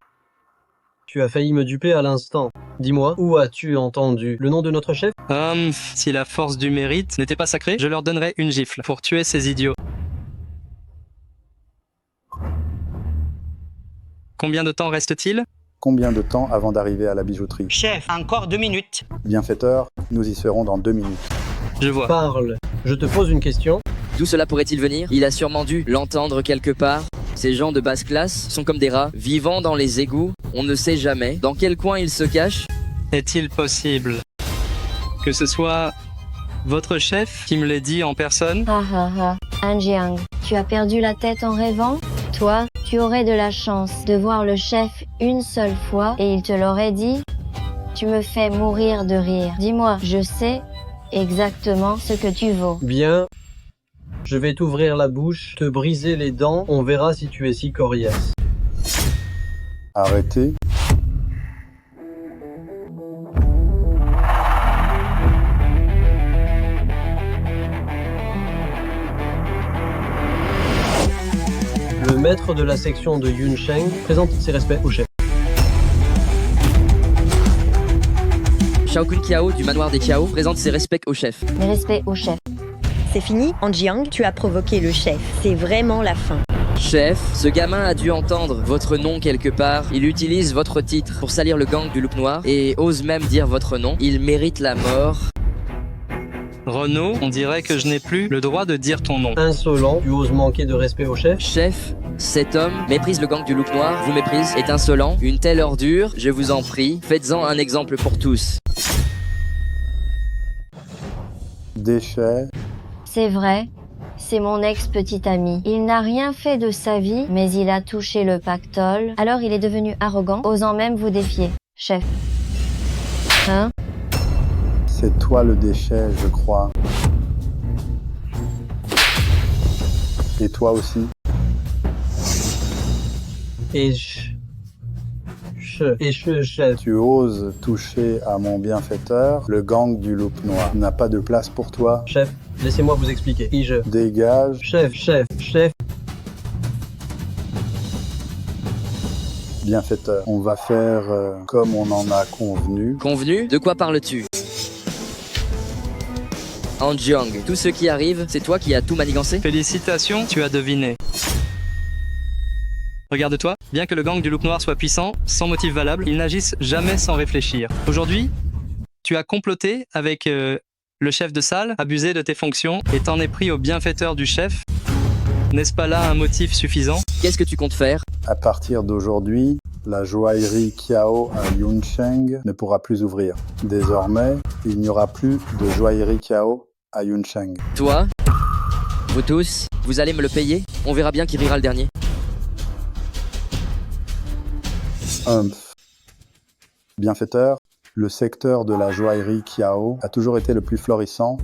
Tu as failli me duper à l'instant. Dis-moi, où as-tu entendu le nom de notre chef? Si la force du mérite n'était pas sacrée, je leur donnerais une gifle pour tuer ces idiots. Combien de temps reste-t-il? Combien de temps avant d'arriver à la bijouterie? Chef, encore 2 minutes. Bienfaiteur, nous y serons dans 2 minutes. Je vois. Parle. Je te pose une question. D'où cela pourrait-il venir? Il a sûrement dû l'entendre quelque part. Ces gens de basse classe sont comme des rats, vivant dans les égouts. On ne sait jamais dans quel coin ils se cachent. Est-il possible que ce soit votre chef qui me l'ait dit en personne? Han Jiang, tu as perdu la tête en rêvant? Toi, tu aurais de la chance de voir le chef une seule fois et il te l'aurait dit? Tu me fais mourir de rire. Dis-moi, je sais exactement ce que tu vaux. Bien. Je vais t'ouvrir la bouche, te briser les dents, on verra si tu es si coriace. Arrêtez. Le maître de la section de Yunsheng présente ses respects au chef. Shao Kun Kiao du manoir des Kiao présente ses respects au chef. Mes respects au chef. C'est fini, Han Jiang, tu as provoqué le chef. C'est vraiment la fin. Chef, ce gamin a dû entendre votre nom quelque part. Il utilise votre titre pour salir le gang du loup noir et ose même dire votre nom. Il mérite la mort. Renaud, on dirait que je n'ai plus le droit de dire ton nom. Insolent, tu oses manquer de respect au chef? Chef, cet homme méprise le gang du loup noir, vous méprise, est insolent, une telle ordure, je vous en prie, faites-en un exemple pour tous. Déchet. C'est vrai, c'est mon ex-petit ami. Il n'a rien fait de sa vie, mais il a touché le pactole. Alors il est devenu arrogant, osant même vous défier. Chef. Hein? C'est toi le déchet, je crois. Et toi aussi. Chef. Tu oses toucher à mon bienfaiteur, le gang du loup noir n'a pas de place pour toi. Chef, laissez-moi vous expliquer. Dégage. Chef. Bienfaiteur, on va faire comme on en a convenu. Convenu? De quoi parles-tu? Han Jiang, tout ce qui arrive, c'est toi qui as tout manigancé? Félicitations, tu as deviné. Regarde-toi, bien que le gang du loup noir soit puissant, sans motif valable, ils n'agissent jamais sans réfléchir. Aujourd'hui, tu as comploté avec le chef de salle, abusé de tes fonctions et t'en es pris au bienfaiteur du chef. N'est-ce pas là un motif suffisant? Qu'est-ce que tu comptes faire? À partir d'aujourd'hui, la joaillerie Kiao à Yunsheng ne pourra plus ouvrir. Désormais, il n'y aura plus de joaillerie Kiao à Yunsheng. Toi, vous tous, vous allez me le payer? On verra bien qui rira le dernier. Bienfaiteur, le secteur de la joaillerie Kiao a toujours été le plus florissant,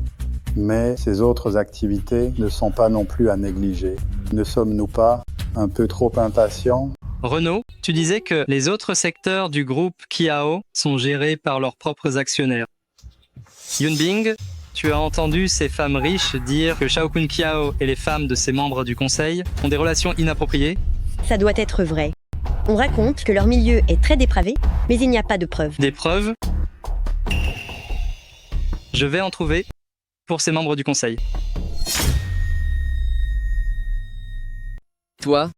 mais ses autres activités ne sont pas non plus à négliger. Ne sommes-nous pas un peu trop impatients? Renaud, tu disais que les autres secteurs du groupe Kiao sont gérés par leurs propres actionnaires. Yunbing, tu as entendu ces femmes riches dire que Shao Kun Kiao et les femmes de ses membres du conseil ont des relations inappropriées? Ça doit être vrai. On raconte que leur milieu est très dépravé, mais il n'y a pas de preuves. Des preuves? Je vais en trouver pour ces membres du conseil. Toi,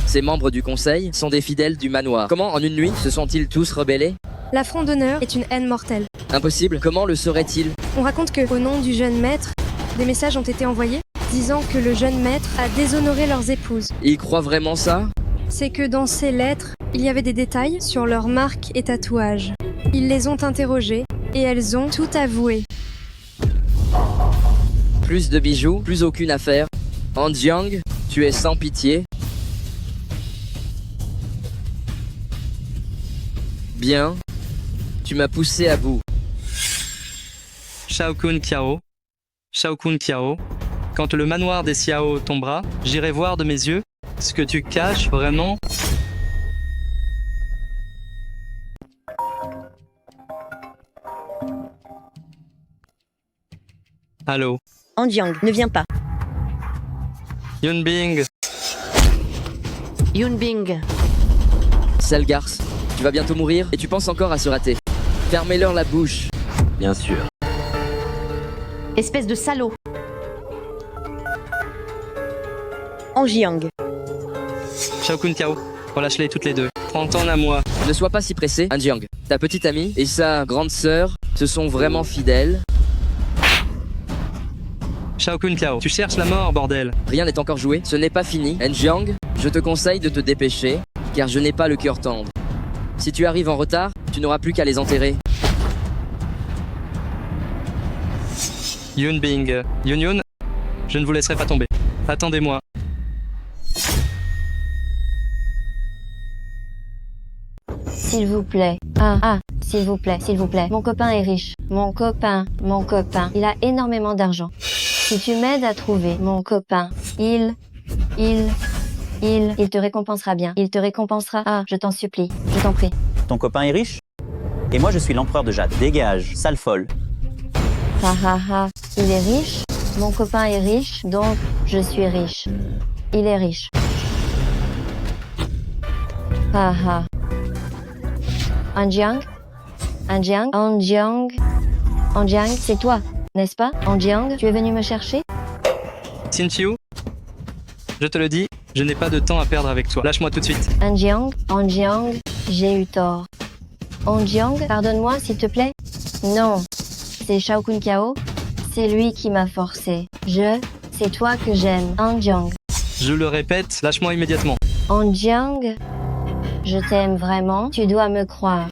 ces membres du conseil sont des fidèles du manoir. Comment en une nuit se sont-ils tous rebellés? L'affront d'honneur est une haine mortelle. Impossible, comment le saurait-il? On raconte que, au nom du jeune maître, des messages ont été envoyés disant que le jeune maître a déshonoré leurs épouses. Ils croient vraiment ça? C'est que dans ces lettres, il y avait des détails sur leurs marques et tatouages. Ils les ont interrogées et elles ont tout avoué. Plus de bijoux, plus aucune affaire. Han Jiang, tu es sans pitié. Bien. Tu m'as poussé à bout. Shao Kun Kiao. Shao Kun Kiao. Quand le manoir des Xiao tombera, j'irai voir de mes yeux ce que tu caches vraiment. Allô. Anjiang, ne viens pas. Yunbing. Yunbing. Sale garce, tu vas bientôt mourir et tu penses encore à se rater. Fermez-leur la bouche. Bien sûr. Espèce de salaud. Anjiang. Shao Kun Kiao. Relâche-les toutes les deux. Prends-t'en à moi. Ne sois pas si pressé, Anjiang. Ta petite amie et sa grande sœur se sont vraiment fidèles. Shao Kun Kiao. Tu cherches la mort, bordel. Rien n'est encore joué, ce n'est pas fini. Anjiang, je te conseille de te dépêcher, car je n'ai pas le cœur tendre. Si tu arrives en retard, tu n'auras plus qu'à les enterrer. Yunbing. Yun, je ne vous laisserai pas tomber. Attendez-moi. S'il vous plaît. S'il vous plaît, s'il vous plaît. Mon copain est riche. Mon copain. Il a énormément d'argent. Si tu m'aides à trouver mon copain, il te récompensera bien. Il te récompensera. Je t'en supplie. Je t'en prie. Ton copain est riche? Et moi je suis l'empereur de Jade. Dégage, sale folle. Il est riche. Mon copain est riche, donc je suis riche. Il est riche. Anjiang, c'est toi, n'est-ce pas? Anjiang, tu es venu me chercher? Xinqiu, je te le dis, je n'ai pas de temps à perdre avec toi. Lâche-moi tout de suite. Anjiang, j'ai eu tort. Anjiang, pardonne-moi s'il te plaît. Non, c'est Shao Kun Kiao. C'est lui qui m'a forcé. C'est toi que j'aime, Anjiang. Je le répète, lâche-moi immédiatement. Anjiang, je t'aime vraiment, tu dois me croire.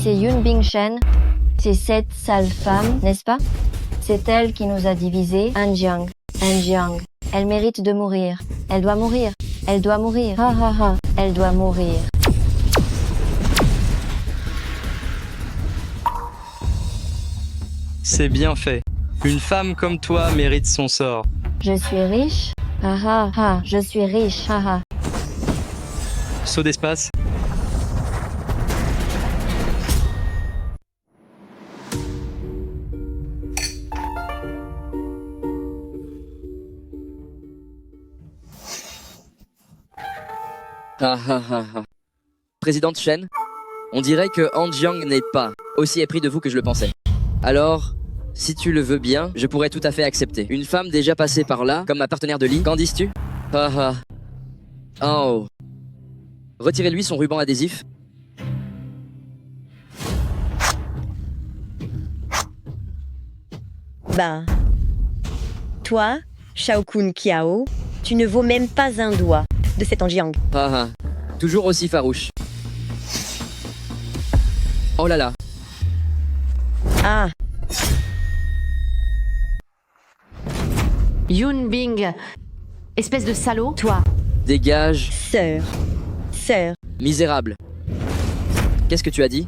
C'est Yunbing Shen, c'est cette sale femme, n'est-ce pas? C'est elle qui nous a divisés, Anjiang. Elle mérite de mourir. Elle doit mourir. Elle doit mourir. Elle doit mourir. C'est bien fait. Une femme comme toi mérite son sort. Je suis riche. Je suis riche. Saut d'espace. Présidente Shen, on dirait que Anjiang n'est pas aussi épris de vous que je le pensais. Alors, si tu le veux bien, je pourrais tout à fait accepter. Une femme déjà passée par là, comme ma partenaire de lit, qu'en dis-tu? Oh. Retirez-lui son ruban adhésif. Toi, Shao Kun Kiao, tu ne vaux même pas un doigt de cet Anjiang. Toujours aussi farouche. Oh là là. Yunbing. Espèce de salaud, toi. Dégage. Sœur. Misérable. Qu'est-ce que tu as dit?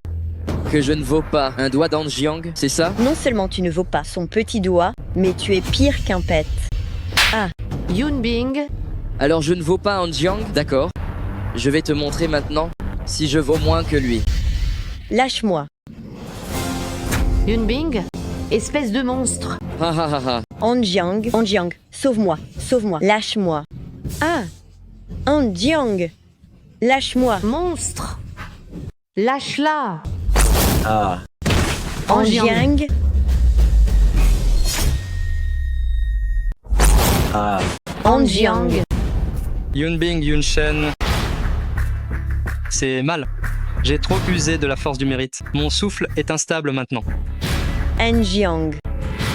Que je ne vaux pas un doigt d'Anjiang, c'est ça? Non seulement tu ne vaux pas son petit doigt, mais tu es pire qu'un pet. Yunbing. Alors je ne vaux pas Anjiang, d'accord. Je vais te montrer maintenant si je vaux moins que lui. Lâche-moi. Yunbing. Espèce de monstre. Anjiang, sauve-moi, lâche-moi. Anjiang, lâche-moi. Monstre. Lâche-la. Anjiang. Anjiang. Yunbing, Yunshen. C'est mal. J'ai trop usé de la force du mérite. Mon souffle est instable maintenant. Anjiang.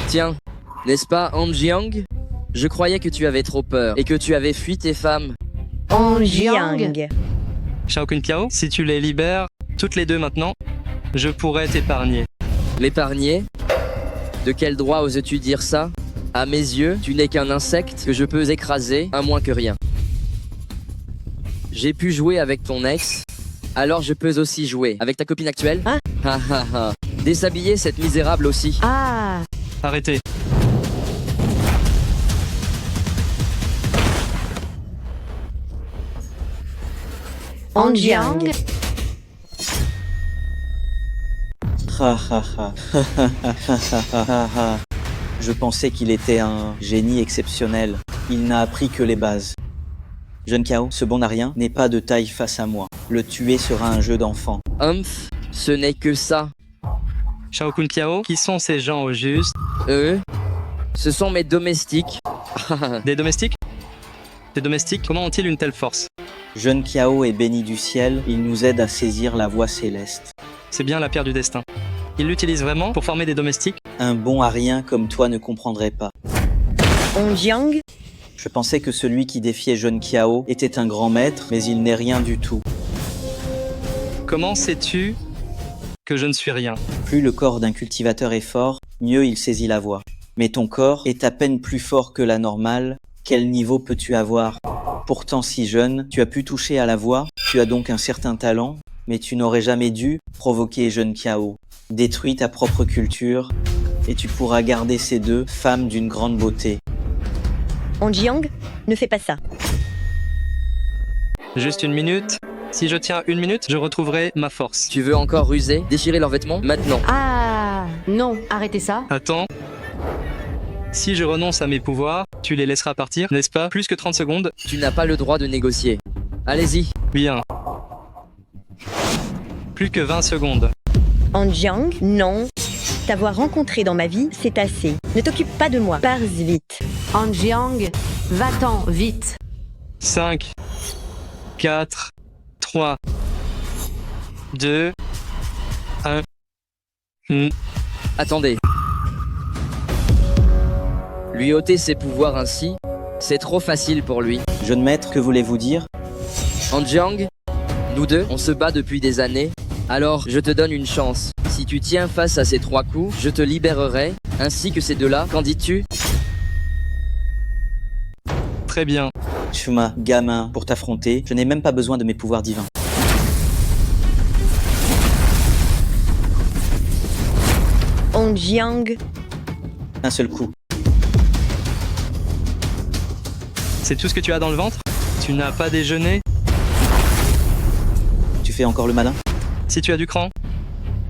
Tiens, n'est-ce pas Anjiang? Je croyais que tu avais trop peur et que tu avais fui tes femmes. Anjiang. Shao Kun Kiao, si tu les libères, toutes les deux maintenant, je pourrais t'épargner. M'épargner? De quel droit oses-tu dire ça? À mes yeux, tu n'es qu'un insecte que je peux écraser, à moins que rien. J'ai pu jouer avec ton ex, Alors je peux aussi jouer. Avec ta copine actuelle? Ah. Déshabiller cette misérable aussi. Ah. Arrêtez. Anjiang. Je pensais qu'il était un génie exceptionnel. Il n'a appris que les bases. Jeune Kao, ce bon à rien n'est pas de taille face à moi. Le tuer sera un jeu d'enfant. Humph, ce n'est que ça. Xiaokun Kiao, qui sont ces gens au juste? Eux, ce sont mes domestiques. Des domestiques? Des domestiques, comment ont-ils une telle force? Jeune Kiao est béni du ciel, il nous aide à saisir la voie céleste. C'est bien la pierre du destin. Ils l'utilisent vraiment pour former des domestiques? Un bon à rien comme toi ne comprendrait pas. Anjiang. Je pensais que celui qui défiait Jeune Kiao était un grand maître, mais il n'est rien du tout. Comment sais-tu que je ne suis rien? Plus le corps d'un cultivateur est fort, mieux il saisit la voie. Mais ton corps est à peine plus fort que la normale, quel niveau peux-tu avoir? Pourtant si jeune, tu as pu toucher à la voie, tu as donc un certain talent, mais tu n'aurais jamais dû provoquer Jeune Kiao. Détruis ta propre culture, et tu pourras garder ces deux femmes d'une grande beauté. Anjiang, ne fais pas ça. Juste une minute. Si je tiens une minute, je retrouverai ma force. Tu veux encore ruser? Déchirer leurs vêtements? Maintenant. Ah. Non, arrêtez ça. Attends. Si je renonce à mes pouvoirs, tu les laisseras partir, n'est-ce pas? Plus que 30 secondes. Tu n'as pas le droit de négocier. Allez-y. Bien. Plus que 20 secondes. Anjiang, non. T'avoir rencontré dans ma vie, c'est assez. Ne t'occupe pas de moi. Pars vite. Anjiang, va-t'en, vite. 5, 4, 3, 2, 1. Attendez. Lui ôter ses pouvoirs ainsi, c'est trop facile pour lui. Jeune maître, que voulez-vous dire? Anjiang, nous deux, on se bat depuis des années. Alors, je te donne une chance. Si tu tiens face à ces 3 coups, je te libérerai, ainsi que ces deux-là. Qu'en dis-tu? Très bien. Shuma, gamin, pour t'affronter, je n'ai même pas besoin de mes pouvoirs divins. Anjiang. Un seul coup. C'est tout ce que tu as dans le ventre? Tu n'as pas déjeuné? Tu fais encore le malin? Si tu as du cran,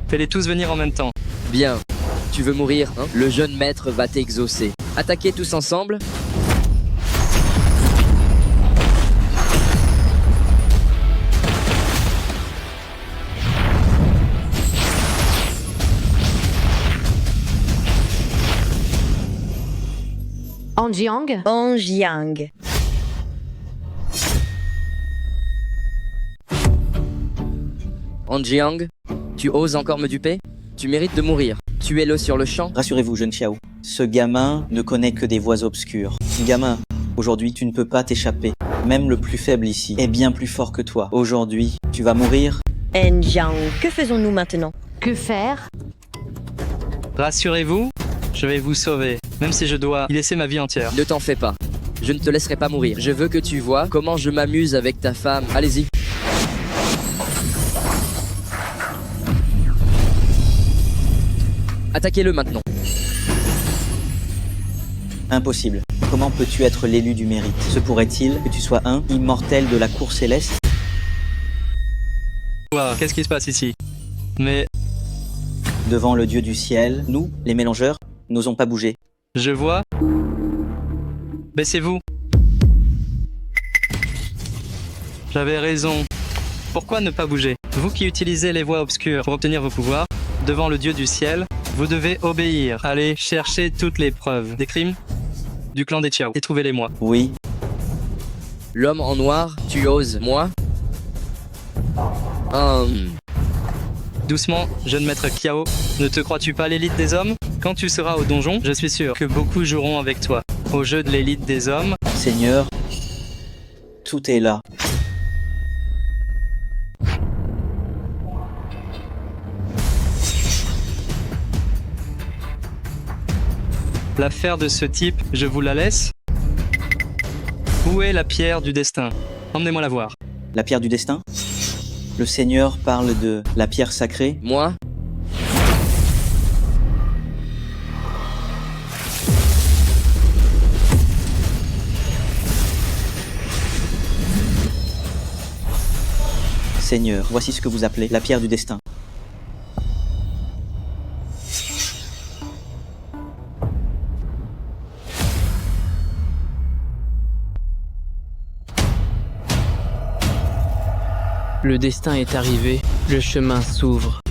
fais-les tous venir en même temps. Bien. Tu veux mourir, hein? Le jeune maître va t'exaucer. Attaquez tous ensemble. Anjiang. Anjiang. Anjiang, tu oses encore me duper? Tu mérites de mourir. Tuez-le sur le champ. Rassurez-vous, jeune Xiao. Ce gamin ne connaît que des voies obscures. Gamin, aujourd'hui tu ne peux pas t'échapper. Même le plus faible ici est bien plus fort que toi. Aujourd'hui, tu vas mourir. Anjiang, que faisons-nous maintenant? Que faire? Rassurez-vous, je vais vous sauver, même si je dois y laisser ma vie entière. Ne t'en fais pas. Je ne te laisserai pas mourir. Je veux que tu vois comment je m'amuse avec ta femme. Allez-y. Attaquez-le maintenant. Impossible. Comment peux-tu être l'élu du mérite? Se pourrait-il que tu sois un immortel de la cour céleste? Wow, qu'est-ce qui se passe ici? Mais Devant le dieu du ciel, nous, les mélangeurs, n'osons pas bouger. je vois. Baissez-vous. J'avais raison. Pourquoi ne pas bouger? Vous qui utilisez les voies obscures pour obtenir vos pouvoirs, devant le dieu du ciel, vous devez obéir. Allez chercher toutes les preuves des crimes du clan des Xiao et trouvez-les-moi. Oui. L'homme en noir, tu oses, moi? Doucement, jeune maître Kiao, ne te crois-tu pas l'élite des hommes? Quand tu seras au donjon, je suis sûr que beaucoup joueront avec toi. Au jeu de l'élite des hommes. Seigneur, tout est là. L'affaire de ce type, je vous la laisse. Où est la pierre du destin? Emmenez-moi la voir. La pierre du destin? Le Seigneur parle de la pierre sacrée. Moi, Seigneur, voici ce que vous appelez la pierre du destin. Le destin est arrivé, le chemin s'ouvre.